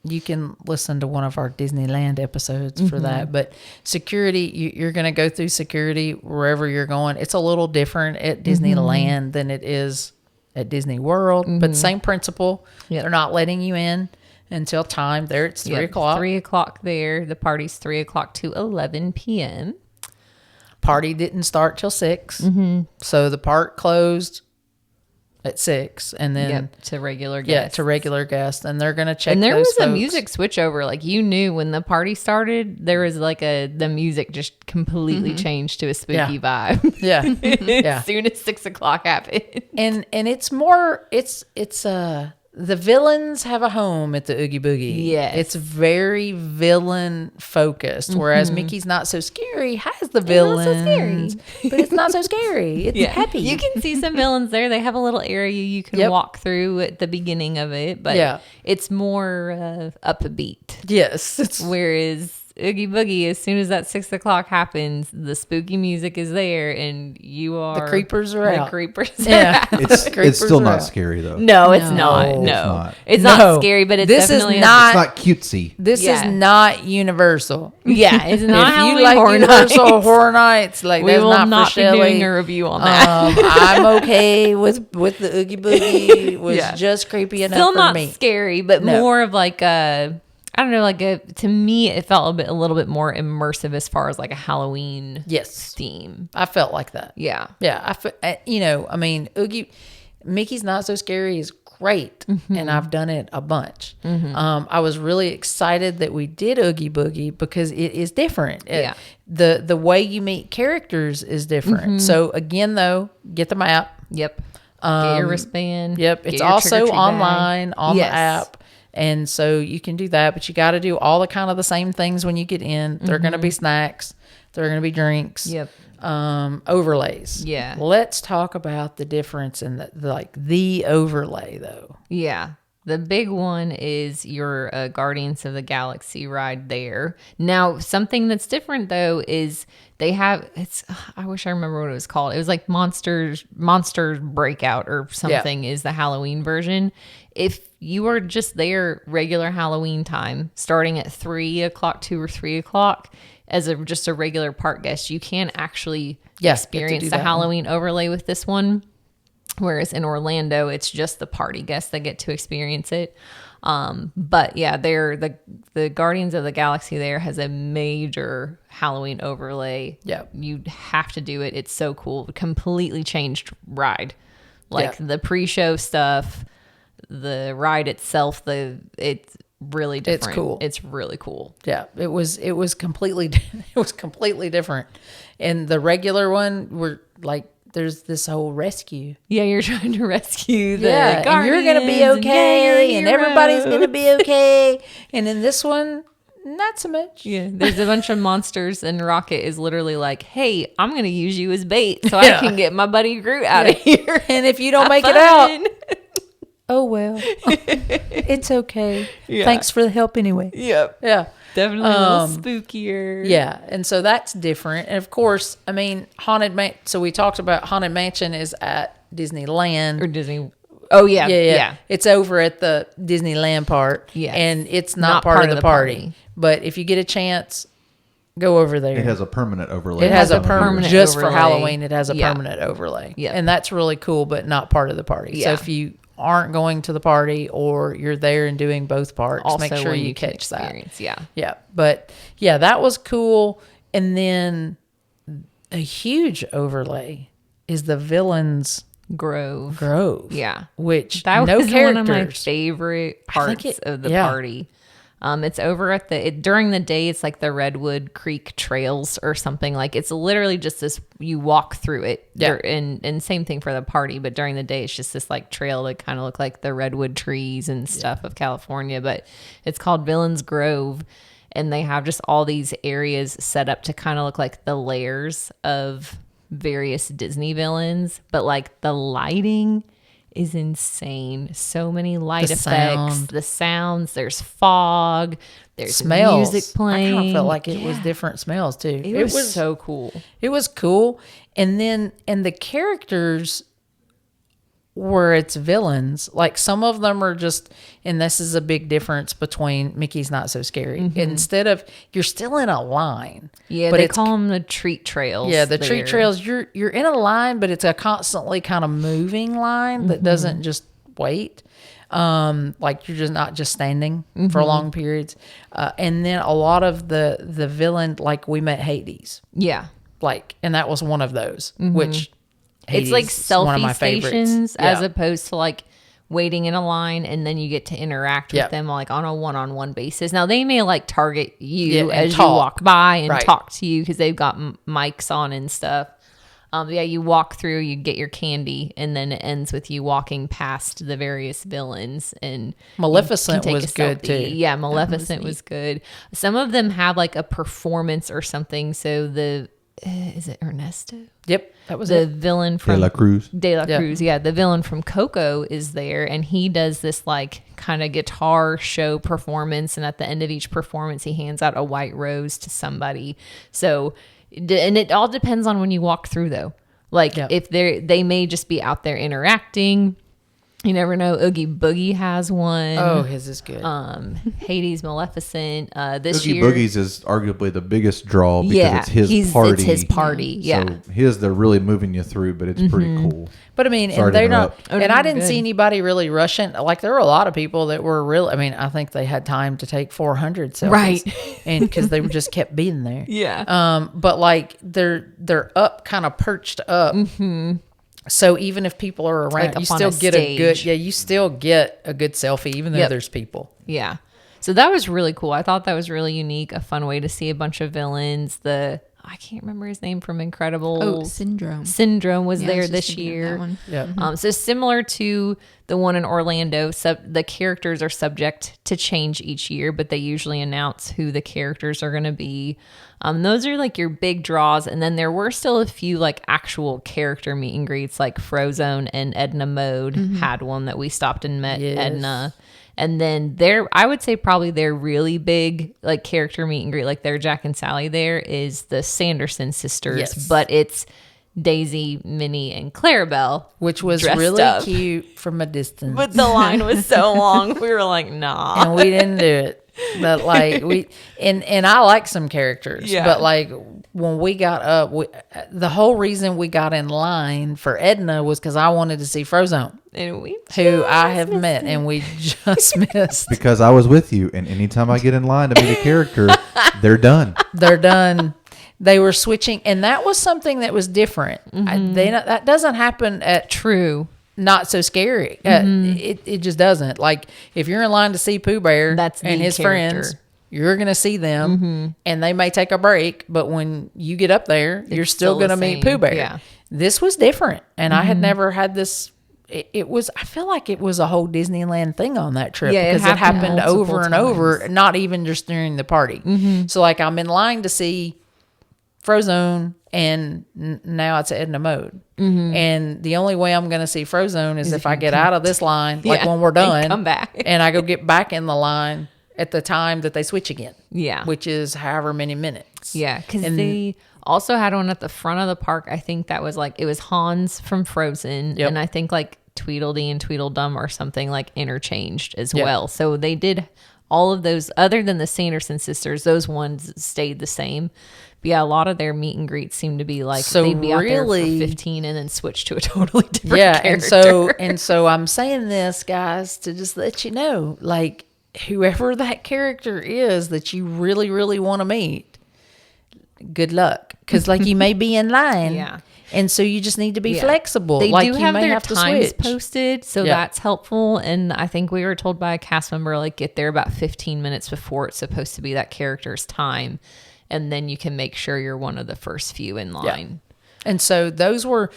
You can listen to one of our Disneyland episodes for that. But security, you're going to go through security wherever you're going. It's a little different at Disneyland than it is at Disney World, but same principle. Yep. They're not letting you in until time. There it's 3 o'clock. 3 o'clock there. The party's 3 o'clock to 11 p.m. Party didn't start till 6. So the park closed at 6, and then to regular guests. to regular guests, and they're gonna check. And there those was a folks. music switchover. Like, you knew when the party started, there was like the music just completely changed to a spooky vibe. Yeah, As soon as 6 o'clock happened. and it's more. It's the villains have a home at the Oogie Boogie. Yes. It's very villain focused, whereas Mickey's Not So Scary has the villains, but it's not so scary. It's happy. You can see some villains there. They have a little area you can walk through at the beginning of it, but it's more upbeat. Yes, it's Whereas Oogie Boogie, as soon as that 6 o'clock happens, the spooky music is there, and you are the creepers are out. The creepers, Yeah, are out. It's still are not out. scary though. No, it's not. It's No, not. it's No. not scary, but it's This is definitely not- It's not cutesy. This Yeah. is not Universal. Yeah, it's not If Halloween you like Horror Universal Nights. Horror Nights, like We that's will not not for be Shelley. doing a review on that. I'm okay with the Oogie Boogie. Was Yeah. just creepy enough Still for not me. scary, but No. more of like a, I don't know, like to me, it felt a little bit more immersive as far as like a Halloween Yes, theme. I felt like that. Yeah. Yeah, I mean, Mickey's Not So Scary is great, and I've done it a bunch. I was really excited that we did Oogie Boogie because it is different. Yeah. The way you meet characters is different. So again, though, get the map. Yep. Get your wristband. Yep, get it's your also trick-or-treat bag. online on Yes. the app. And so you can do that, but you got to do all the kind of the same things when you get in. There are going to be snacks. There are going to be drinks. Yep. Overlays. Yeah. Let's talk about the difference in the overlay though. Yeah. The big one is your Guardians of the Galaxy ride there. Now, something that's different though is they have I wish I remember what it was called. It was like Monster Breakout or something is the Halloween version. If you are just there regular Halloween time, starting at 3 o'clock, 2 or 3 o'clock, as just a regular park guest, you can actually Yeah, experience get to do the that Halloween overlay with this one. Whereas in Orlando, it's just the party guests that get to experience it. But yeah, the Guardians of the Galaxy there has a major Halloween overlay. Yeah. You have to do it. It's so cool. Completely changed ride. Like Yeah. the pre-show stuff, the ride itself, it's really different. It's cool. It's really cool. Yeah, it was completely different. And the regular one, we're like, there's this whole rescue. Yeah, you're trying to rescue the and you're gonna be Guardians, okay, and you're a everybody's hero. gonna be okay. And in this one, not so much. Yeah, there's a bunch of monsters, and Rocket is literally like, "Hey, I'm gonna use you as bait so I can get my buddy Groot out of here." And if you don't Have make it out, fun. oh well, it's okay. Yeah. Thanks for the help anyway. Yep, Yeah. definitely a little spookier. Yeah, and so that's different. And of course, I mean, so we talked about Haunted Mansion is at Disneyland. or Disney. Oh yeah, Yeah. It's over at the Disneyland part. Yes. And it's not part of the party. But if you get a chance, go over there. It has a permanent overlay. It has a permanent permanent just overlay. for Halloween. It has a Yeah. permanent overlay. Yeah. And that's really cool, but not part of the party. Yeah. So if you aren't going to the party or you're there and doing both parts, Also, make sure when you can catch that. experience, Yeah, Yeah. But yeah, that was cool. And then a huge overlay is the villains Grove. Grove. Yeah, Which that no was characters. one of my favorite parts of the party. It's over at during the day. It's like the Redwood Creek Trails or something. Like, it's literally just this. You walk through it. Yeah. And same thing for the party. But during the day, it's just this like trail that kind of look like the redwood trees and stuff of California. But it's called Villains Grove, and they have just all these areas set up to kind of look like the layers of various Disney villains. But like the lighting is insane. So many light The effects, sound. the sounds, there's fog, there's Smells. music playing. I kind of felt like it was different smells too. It was so cool. It was cool. And the characters where it's villains, like some of them are just, and this is a big difference between Mickey's Not So Scary. Instead of, you're still in a line. Yeah, but they it's, call them the treat trails. yeah, the treat there. trails, you're in a line, but it's a constantly kind of moving line that doesn't just wait. Like you're just not just standing for long periods. And then a lot of the villain, like we met Hades. Yeah. Like, and that was one of those, which It's like Hades is one of selfie my favorites. stations as Yeah. opposed to like waiting in a line and then you get to interact with Yep. them like on a one-on-one basis. Now they may like target you Yeah, and as talk. you walk by and Right. talk to you because they've got mics on and stuff. Yeah, you walk through, you get your candy, and then it ends with you walking past the various villains. And Maleficent you can was take a good selfie. too. Yeah, Maleficent was good. Some of them have like a performance or something. So the is it Ernesto? Yep, that was The it. villain De from La Cruz. De La Yeah. Cruz, yeah, the villain from Coco is there, and he does this like kind of guitar show performance, and at the end of each performance, he hands out a white rose to somebody. So, and it all depends on when you walk through, though. Like Yeah. if they may just be out there interacting. You never know. Oogie Boogie has one. Oh, his is good. Hades, Maleficent. This Oogie year, Boogie's is arguably the biggest draw because yeah, it's his party. It's his party. Yeah. So his, they're really moving you through, but it's pretty cool. But I mean, Sorry and to they're not, interrupt. Oh, and no, I you're didn't see good. anybody really rushing. Like there were a lot of people that were really, I mean, I think they had time to take 400 selfies. Right. And because they just kept being there. Yeah. But like they're up, kind of perched up. So even if people are around, Like you up on still a get a good, stage. yeah, you still get a good selfie, even though Yep. there's people. Yeah. So that was really cool. I thought that was really unique. A fun way to see a bunch of villains. I can't remember his name from Incredibles. Oh, Syndrome. Syndrome was Yeah, I there was just this thinking of that year. one. Yeah. So similar to the one in Orlando, the characters are subject to change each year, but they usually announce who the characters are going to be. Those are like your big draws. And then there were still a few like actual character meet and greets, like Frozone and Edna Mode had one that we stopped and met Yes. Edna. And then I would say probably their really big like character meet and greet, like their Jack and Sally there is the Sanderson sisters, Yes. but it's Daisy, Minnie, and Clarabelle. Which was dressed really up. cute from a distance. But the line was so long, we were like, nah. And we didn't do it. But like and I like some characters. Yeah. But like when we got up, the whole reason we got in line for Edna was because I wanted to see Frozone, And we who I have met, and we just missed. Because I was with you, and anytime I get in line to meet a character, they're done. They're done. They were switching, and that was something that was different. That doesn't happen at true. Not So Scary. It just doesn't. Like if you're in line to see Pooh Bear That's and the his character. friends, you're gonna see them, and they may take a break. But when you get up there, you're still still the gonna meet same. Pooh Bear. Yeah. This was different, and I had never had this. It was. I feel like it was a whole Disneyland thing on that trip Yeah, it because it happened happened over and multiple over. Not even just during the party. So like I'm in line to see Frozone, and now it's Edna Mode. And the only way I'm going to see Frozone is if I get out of this line, like Yeah, when we're and done, come back. and I go get back in the line at the time that they switch again. Yeah. Which is however many minutes. Yeah, because And- they also had one at the front of the park. I think that was like, it was Hans from Frozen. Yep. And I think like Tweedledee and Tweedledum or something like interchanged as Yep. well. So they did all of those, other than the Sanderson sisters, those ones stayed the same. But yeah, a lot of their meet and greets seem to be like So they'd be out there really- for 15 and then switch to a totally different Yeah. character. And so I'm saying this, guys, to just let you know, like whoever that character is that you really, really want to meet, good luck. Because like you may be in line. Yeah. And so you just need to be Yeah. flexible. They like do you have may their have to times switch. posted, so Yeah. that's helpful. And I think we were told by a cast member, like, get there about 15 minutes before it's supposed to be that character's time, and then you can make sure you're one of the first few in line. And so those were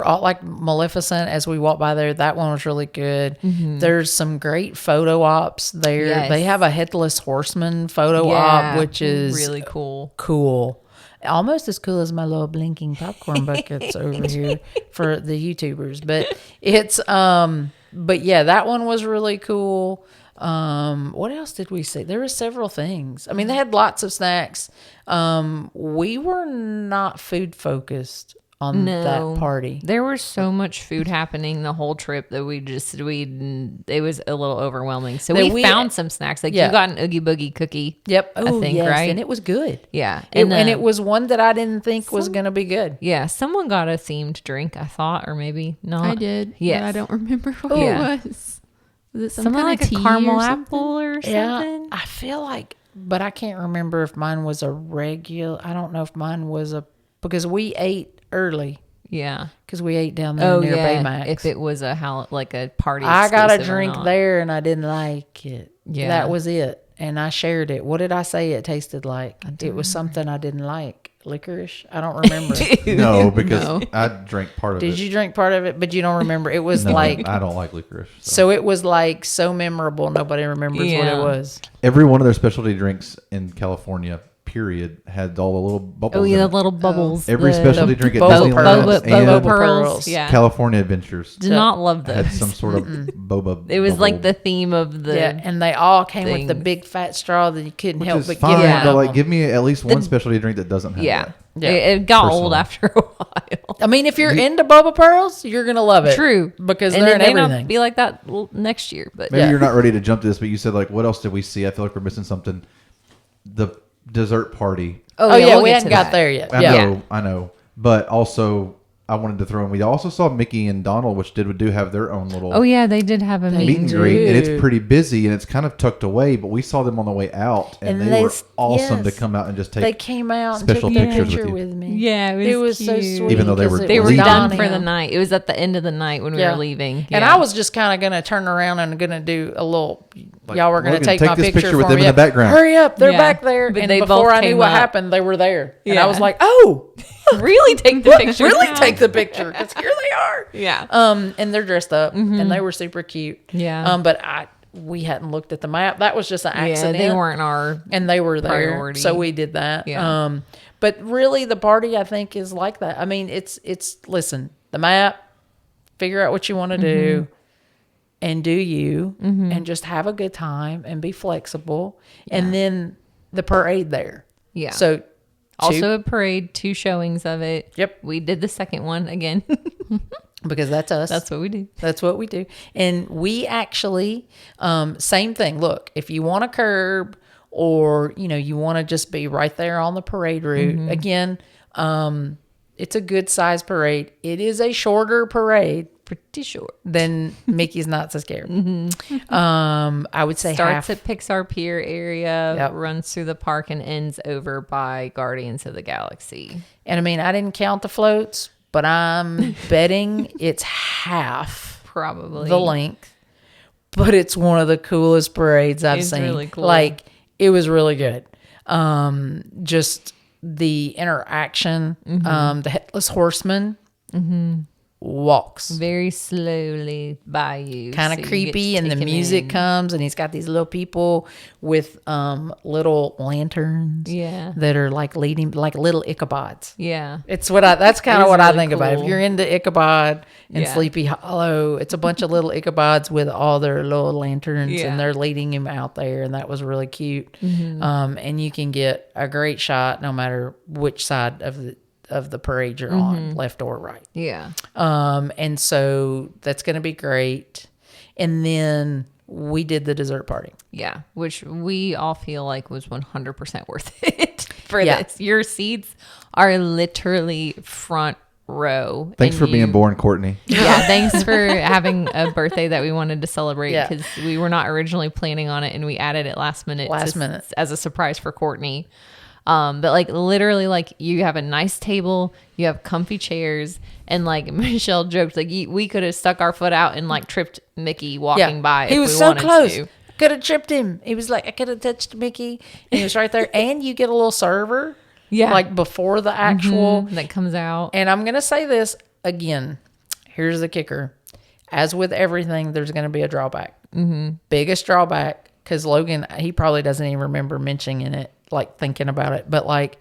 all like Maleficent. As we walked by there, that one was really good. There's some great photo ops there. Yes. They have a headless horseman photo Yeah, op, which is really cool. cool. Almost as cool as my little blinking popcorn buckets over here for the YouTubers. But it's but yeah, that one was really cool. What else did we see? There were several things. I mean, they had lots of snacks. We were not food focused on that party. There was so much food happening the whole trip that it was a little overwhelming. So That we we- found some snacks. Like Yeah. you got an Oogie Boogie cookie. Yep. Oh, I think, yes. right? And it was good. Yeah. And it was one that I didn't think was going to be good. Yeah, someone got a themed drink, I thought, or maybe not. I did. Yes. But I don't remember what Yeah. it was. Was it some Something kind like of a tea caramel or something? apple or something. Yeah. I feel like, but I can't remember if mine was a regular. I don't know if mine was because we ate early. Yeah. Because we ate down there near Baymax. If it was a party, I got a exclusive or drink not. there and I didn't like it. Yeah. That was it. And I shared it. What did I say it tasted like? It was something I didn't like. Licorice? I don't remember. No, because No. I drank part of it. Did you drink part of it? But you don't remember. It was No, like, I don't like licorice. so it was like so memorable. Nobody remembers what Yeah. it was. Every one of their specialty drinks in California, period, had all the little bubbles. Oh, yeah, in the it. little bubbles. Every the specialty drink at boba Disneyland pearls. and boba Boba pearls. pearls. Yeah. California Adventures Did not love had those. some sort of boba. It was like bubble, the theme of the. Yeah. And they all came with the things. big fat straw that you couldn't which help is but fine, get Yeah. but out. like give me at least one specialty drink that doesn't have Yeah. that. Yeah. It got old Personally. after a while. I mean, if you're into boba pearls, you're going to love it. True. Because and they're it in may everything. not be like that next year, but Maybe Yeah. you're not ready to jump to this, but you said like, what else did we see? I feel like we're missing something. The dessert party. Oh, yeah, we'll we get hadn't to got that. there yet. I know. But also, I wanted to throw in. We also saw Mickey and Donald, which do have their own little Oh yeah, they did have a meet and do. greet, and it's Dude. pretty busy and it's kind of tucked away. But we saw them on the way out, and And they were they- awesome to yes. come out and just They take. came out and special took a pictures picture with with, you. me. Yeah, It was so cute. sweet. Even though they because were it They were was leaving. done Donnie. for the night. It was at the end of the night when we were leaving. And Yeah. I was just kind of going to turn around and going to do a little, Like, y'all were going to Logan, take take my this picture with for them me. in the background. Hurry up. They're Yeah. back there. But and they before both I knew came what up. happened, they were there. And Yeah. I was like, oh, really take the picture. really now. take the picture because here they are. Yeah. And they're dressed up and they were super cute. Yeah. But we hadn't looked at the map. That was just an Yeah, accident. they weren't our. And they were there, priority. so we did that. Yeah. But really, the party I think is like that. I mean, it's listen, the map, figure out what you want to do, and do you, and just have a good time and be flexible, and then the parade there. Yeah. So Also a parade, 2 showings of it. Yep. We did the second one again. because that's us. That's what we do. That's what we do. And we actually, same thing. Look, if you want a curb or, you want to just be right there on the parade route, again, it's a good size parade. It is a shorter parade Pretty short. than Mickey's Not So Scared. I would say Starts half. at Pixar Pier area, Yep. runs through the park, and ends over by Guardians of the Galaxy. And I mean, I didn't count the floats, but I'm betting it's half Probably. the length. But it's one of the coolest parades I've It's seen. really cool. Like, it was really good. Just the interaction. The Headless Horseman walks. Very slowly by you. Kind so of you creepy, get and the taken music in. comes, and he's got these little people with little lanterns Yeah. that are like leading, like little Ichabods. Yeah. It's that's kind of It's what I really think about. If cool. you're into Ichabod and Yeah. Sleepy Hollow, it's a bunch of little Ichabods with all their little lanterns, Yeah. and they're leading him out there, and that was really cute. Mm-hmm. And you can get a great shot no matter which side of the parade you're Mm-hmm. on, left or right. Yeah. And so that's going to be great. And then we did the dessert party. Yeah. Which we all feel like was 100% worth it for Yeah. this. Your seats are literally front row. Thanks and for being you- born, Courtney. Yeah, thanks for having a birthday that we wanted to celebrate Yeah. because we were not originally planning on it and we added it last minute as a surprise for Courtney. But like literally, like you have a nice table, you have comfy chairs, and like Michelle joked, like we could have stuck our foot out and like tripped Mickey walking by. He if was we so wanted close. to. Could have tripped him. He was like, I could have touched Mickey. And he was right there. And you get a little server Yeah. like before the actual. that comes out. And I'm going to say this again. Here's the kicker. As with everything, there's going to be a drawback. Biggest drawback, because Logan, he probably doesn't even remember mentioning it, like thinking about it. But like,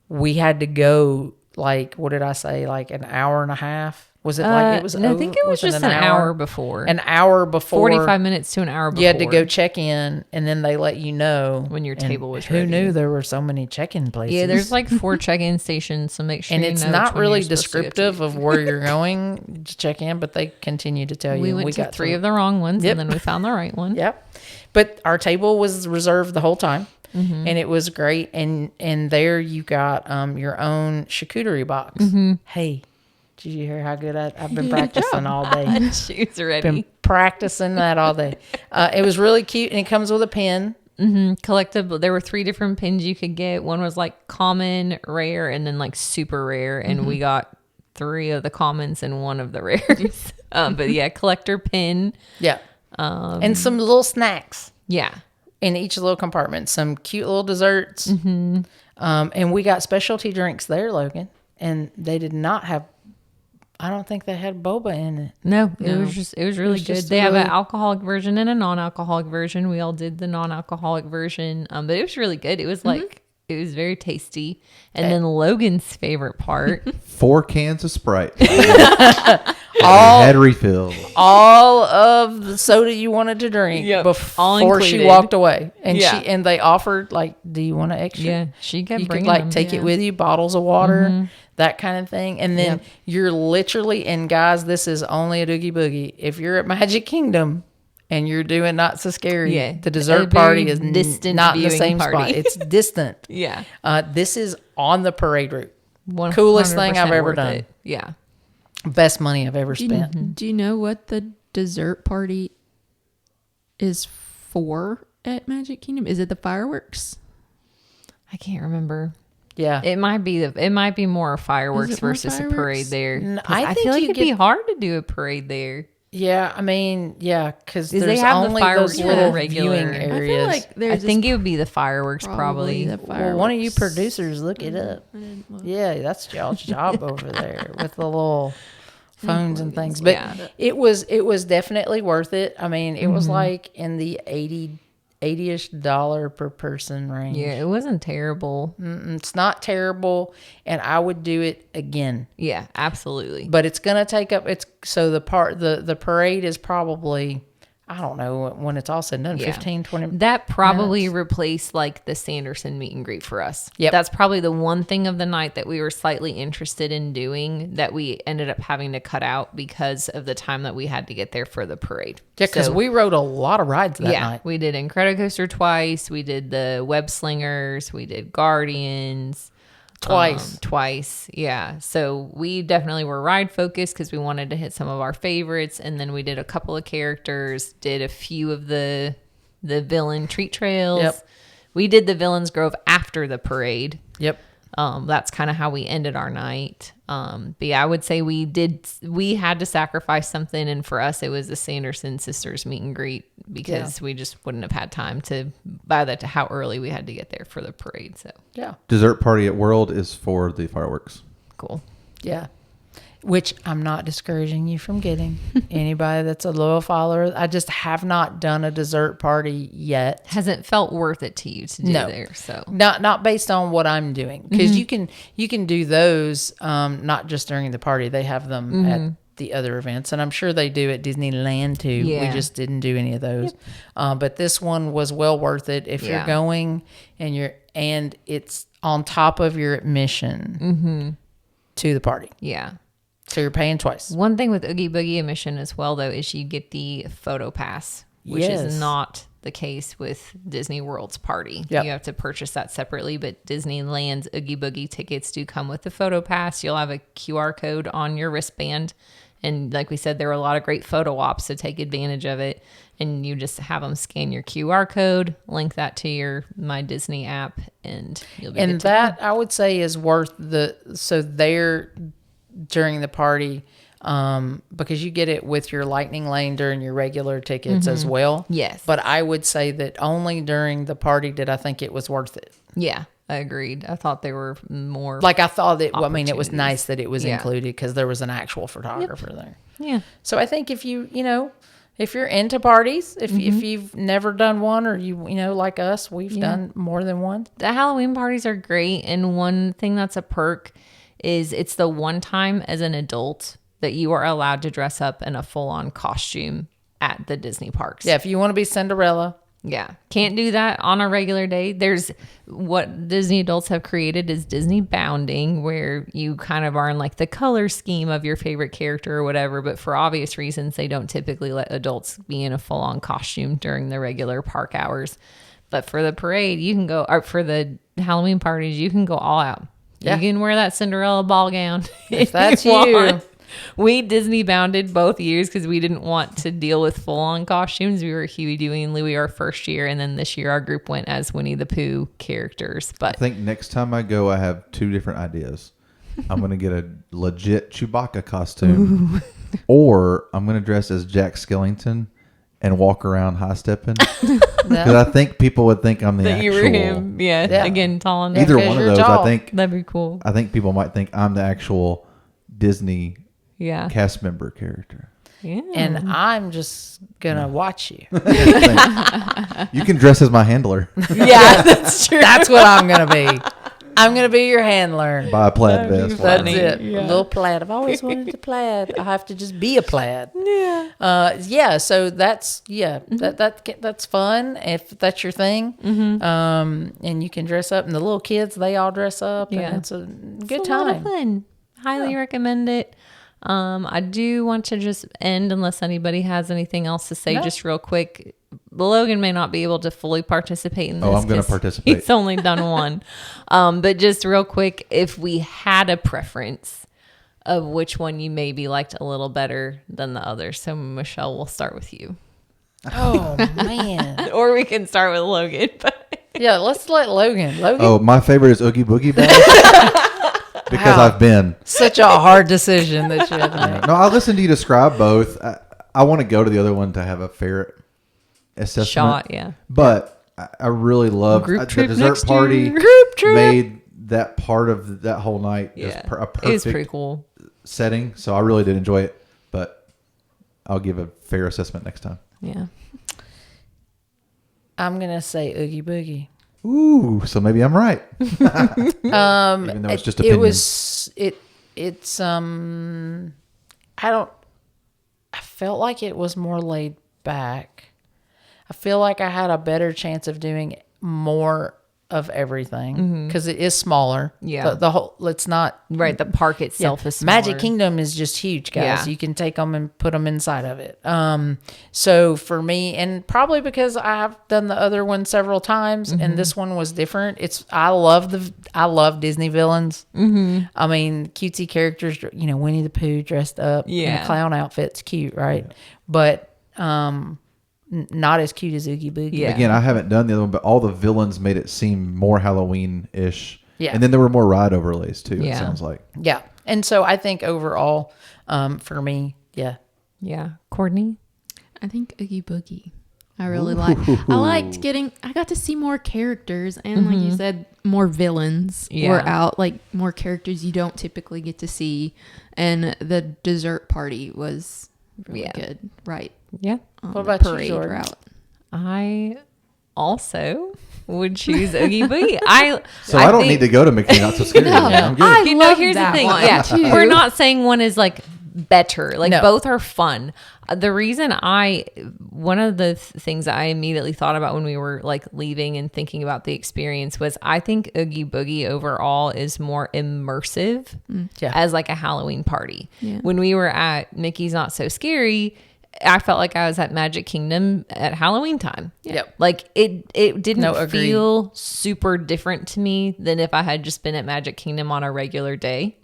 we had to go, like, what did I say? Like an hour and a half. Was it like it was? No, I think it was just an hour before. An hour before. 45 minutes to an hour before. You had to go check in, and then they let you know when your table was who ready. knew there were so many check-in places? Yeah, there's like 4 check-in stations, so make sure and you it's know not which one really you're supposed to go to. descriptive of where you're going to check in, but they continue to tell you. We went to got 3 of the wrong ones, Yep. and then we found the right one. Yep. But our table was reserved the whole time, Mm-hmm. and it was great. And there you got your own charcuterie box. Mm-hmm. Hey, did you hear how good I've been practicing all day? She's ready. Been practicing that all day. It was really cute, and it comes with a pen. Collectible. There were 3 different pins you could get. One was like common, rare, and then like super rare. And we got 3 of the commons and 1 of the rares. But yeah, collector pin. Yeah. And some little snacks Yeah. in each little compartment. Some cute little desserts. And we got specialty drinks there, Logan. And they did not have, I don't think they had boba in it. No, it was really good. just They have really- an alcoholic version and a non-alcoholic version. We all did the non-alcoholic version. But it was really good. It was like, it was very tasty. And then Logan's favorite part. 4 cans of Sprite. All- had refilled. All of the soda you wanted to drink Yep. All before she included. walked away. And Yeah. and they offered, like, do you want an extra? Yeah, she kept You could bringing like them. take Yeah. it with you, bottles of water, that kind of thing. And then you're literally, and guys, this is only at Oogie Boogie. If you're at Magic Kingdom and you're doing Not So Scary, Yeah, the a dessert very party is distant not in the viewing same party. spot. It's distant. Yeah. This is on the parade route. 100% Coolest thing I've ever worth done. it. Yeah. Best money I've ever spent. Do you know what the dessert party is for at Magic Kingdom? Is it the fireworks? I can't remember. Yeah. It might be more fireworks Is it more versus a fireworks? parade there. 'Cause I I think feel like you it'd be get- hard to do a parade there. Yeah, I mean, yeah, because They there's have the only fireworks those for the little regular- viewing I I areas. feel like I there's think it would be the fireworks probably. the Well, one of you fireworks. producers, look it up. Yeah, that's y'all's job over there with the little phones and things. But Yeah. it was definitely worth it. I mean, it was like in the 80-ish dollar per person range. Yeah, it wasn't terrible. It's not terrible, and I would do it again. Yeah, absolutely. But it's gonna take up. It's so the parade is probably, I don't know, when it's all said and done, Yeah. 15, 20. That probably replaced like the Sanderson meet and greet for us. Yep. That's probably the one thing of the night that we were slightly interested in doing that we ended up having to cut out because of the time that we had to get there for the parade. Yeah, because So- we rode a lot of rides that night. We did Incredicoaster twice. We did the Web Slingers. We did Guardians. Twice. Yeah. So we definitely were ride focused because we wanted to hit some of our favorites. And then we did a couple of characters, did a few of the villain treat trails. Yep. We did the Villains Grove after the parade. Yep. That's kind of how we ended our night. But yeah, I would say we had to sacrifice something. And for us, it was the Sanderson sisters meet and greet because we just wouldn't have had time to buy that to how early we had to get there for the parade. So Yeah. Dessert party at World is for the fireworks. cool. Yeah. Which I'm not discouraging you from getting. Anybody that's a loyal follower, I just have not done a dessert party yet. Hasn't felt worth it to you to do No. there. So Not based on what I'm doing, because you can do those not just during the party. They have them at the other events, and I'm sure they do at Disneyland too. Yeah. We just didn't do any of those. But this one was well worth it if you're Yeah. going and it's on top of your admission to the party. yeah. So you're paying twice. One thing with Oogie Boogie admission as well, though, is you get the photo pass, which Yes. is not the case with Disney World's party. Yep. You have to purchase that separately, but Disneyland's Oogie Boogie tickets do come with the photo pass. You'll have a QR code on your wristband. And like we said, there are a lot of great photo ops, so take advantage of it. And you just have them scan your QR code, link that to your My Disney app, and you'll be And good to that I would say is worth there during the party, because you get it with your lightning lane during your regular tickets as well. Yes. But I would say that only during the party did I think it was worth it. Yeah. Agreed. I thought there were more. Like I thought that. Well, I mean, it was opportunities. nice that it was Yeah. included because there was an actual photographer there. Yeah. So I think if if you're into parties, if Mm-hmm. you've never done one, or like us, we've done more than one. The Halloween parties are great. And one thing that's a perk is it's the one time as an adult that you are allowed to dress up in a full-on costume at the Disney parks. Yeah, if you want to be Cinderella. Yeah. Can't do that on a regular day. There's what Disney adults have created is Disney bounding, where you kind of are in like the color scheme of your favorite character or whatever. But for obvious reasons, they don't typically let adults be in a full on costume during the regular park hours. But for the parade, you can go, or for the Halloween parties, you can go all out. Yeah. You can wear that Cinderella ball gown. If that's you. want. We Disney bounded both years because we didn't want to deal with full-on costumes. We were Huey, Dewey, and Louie our first year, and then this year our group went as Winnie the Pooh characters. I But think next time I go, I have 2 different ideas. I'm going to get a legit Chewbacca costume, or I'm going to dress as Jack Skellington and walk around high stepping. Because I think people would think I'm the that actual. you were him, yeah. Again, tall and Either Because one of you're those, tall. I think. that'd be cool. I think people might think I'm the actual Disney Yeah, cast member character. yeah. And I'm just gonna watch you. You can dress as my handler. Yeah, that's true. That's what I'm gonna be. I'm gonna be your handler. Buy a plaid That'd be vest. That's funny. it. Yeah. A little plaid. I've always wanted to plaid. I have to just be a plaid. Yeah. Yeah. So that's that's fun if that's your thing. And you can dress up, and the little kids they all dress up. Yeah. And it's a good It's a lot of time. fun. Highly recommend it. I do want to just end, unless anybody has anything else to say, No. just real quick. Logan may not be able to fully participate in this. Oh, I'm gonna 'cause participate. He's only done one. But just real quick, if we had a preference of which one you maybe liked a little better than the other. So Michelle, we'll start with you. Oh man. Or we can start with Logan. But Yeah. Let's let Logan. Logan. Oh, my favorite is Oogie Boogie Bash. Because Wow. I've been. Such a hard decision that you had to make. No, I listened to you describe both. I want to go to the other one to have a fair assessment. shot, yeah. But I really loved Group the trip dessert next party. year. Group trip. Made that part of that whole night Yeah. just a It was perfect pretty cool. setting. So I really did enjoy it. But I'll give a fair assessment next time. Yeah. I'm gonna say Oogie Boogie. Ooh, so maybe I'm right. Even though it's just opinion. It's I felt like it was more laid back. I feel like I had a better chance of doing more of everything because it is smaller. Yeah. The whole, it's not Right. The park itself is smaller. Magic Kingdom is just huge, guys. Yeah. You can take them and put them inside of it. So for me, and probably because I have done the other one several times, and this one was different. I love Disney villains. Mm-hmm. I mean, cutesy characters. Winnie the Pooh dressed up in Yeah. a clown outfit's cute, right? But not as cute as Oogie Boogie. Yeah. Again, I haven't done the other one, but all the villains made it seem more Halloween-ish. Yeah. And then there were more ride overlays too, it Yeah. sounds like. Yeah. And so I think overall, for me, yeah. Yeah. Courtney? I think Oogie Boogie. I really I got to see more characters and like you said, more villains Yeah. were out, like more characters you don't typically get to see. And the dessert party was really Yeah. good. Right. Yeah. On What the about you, parade Jordan? route. I also would choose Oogie Boogie. I don't think- need to go to Mickey Not So Scary. No. I'm good. I You love here's the that thing. one, Yeah, too. we're not saying one is like better. Like No. both are fun. The reason one of the things I immediately thought about when we were like leaving and thinking about the experience was I think Oogie Boogie overall is more immersive Yeah. as like a Halloween party. Yeah. When we were at Mickey's Not So Scary, I felt like I was at Magic Kingdom at Halloween time. Yep. Like it didn't No, agreed. feel super different to me than if I had just been at Magic Kingdom on a regular day.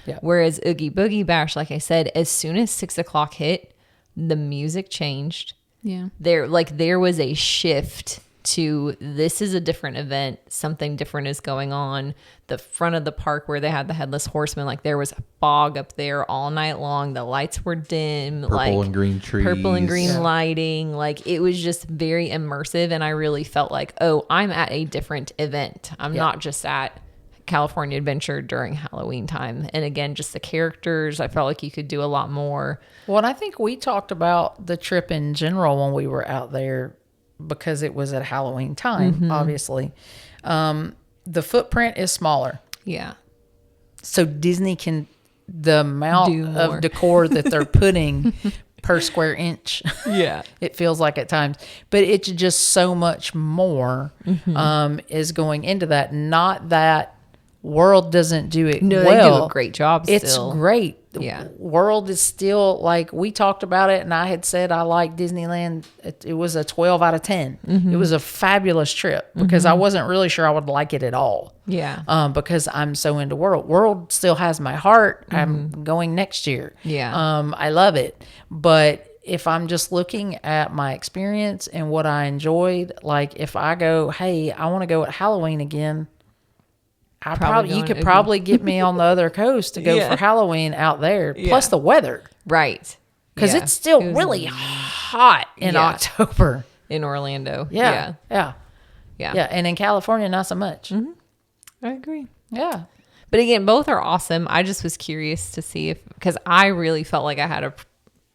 Yeah. Whereas Oogie Boogie Bash, like I said, as soon as 6 o'clock hit, the music changed. Yeah. There was a shift to this is a different event. Something different is going on. The front of the park where they had the Headless Horseman, like there was a fog up there all night long. The lights were dim. Purple and green trees. Purple and green lighting. Like it was just very immersive. And I really felt like, oh, I'm at a different event. I'm not just at California Adventure during Halloween time. And again, just the characters, I felt like you could do a lot more. Well, and I think we talked about the trip in general when we were out there because it was at Halloween time, obviously. The footprint is smaller. Yeah. So Disney can, the amount of decor that they're putting per square inch. Yeah. It feels like at times. But it's just so much more is going into that. Not that World doesn't do it No, well. they do a great job still. It's great. Yeah. World is still, like, we talked about it, and I had said I like Disneyland. It was a 12 out of 10. It was a fabulous trip because I wasn't really sure I would like it at all. Yeah. Because I'm so into World. World still has my heart. I'm going next year. Yeah. I love it. But if I'm just looking at my experience and what I enjoyed, like if I go, hey, I want to go at Halloween again, you could probably get me on the other coast to go for Halloween out there. Plus the weather. Right. Because it's still really hot in October. In Orlando. Yeah. Yeah. And in California, not so much. I agree. Yeah. But again, both are awesome. I just was curious to see because I really felt like I had a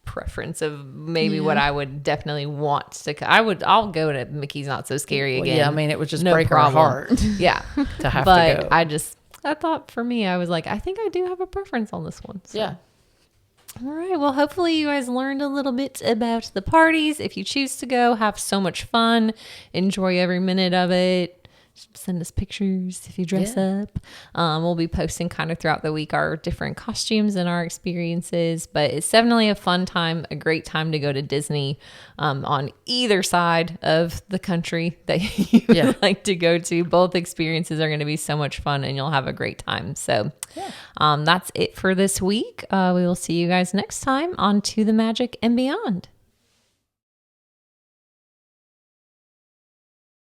preference of maybe what I would definitely want to. I'll go to Mickey's Not So Scary again. Yeah, I mean, it would just break our heart. Yeah. To have but to go. I thought for me, I was like, I think I do have a preference on this one. So. Yeah. All right. Well, hopefully you guys learned a little bit about the parties. If you choose to go, have so much fun. Enjoy every minute of it. Send us pictures if you dress up. We'll be posting kind of throughout the week our different costumes and our experiences. But it's definitely a fun time, a great time to go to Disney on either side of the country that you would like to go to. Both experiences are going to be so much fun and you'll have a great time. So that's it for this week. We will see you guys next time on To the Magic and Beyond.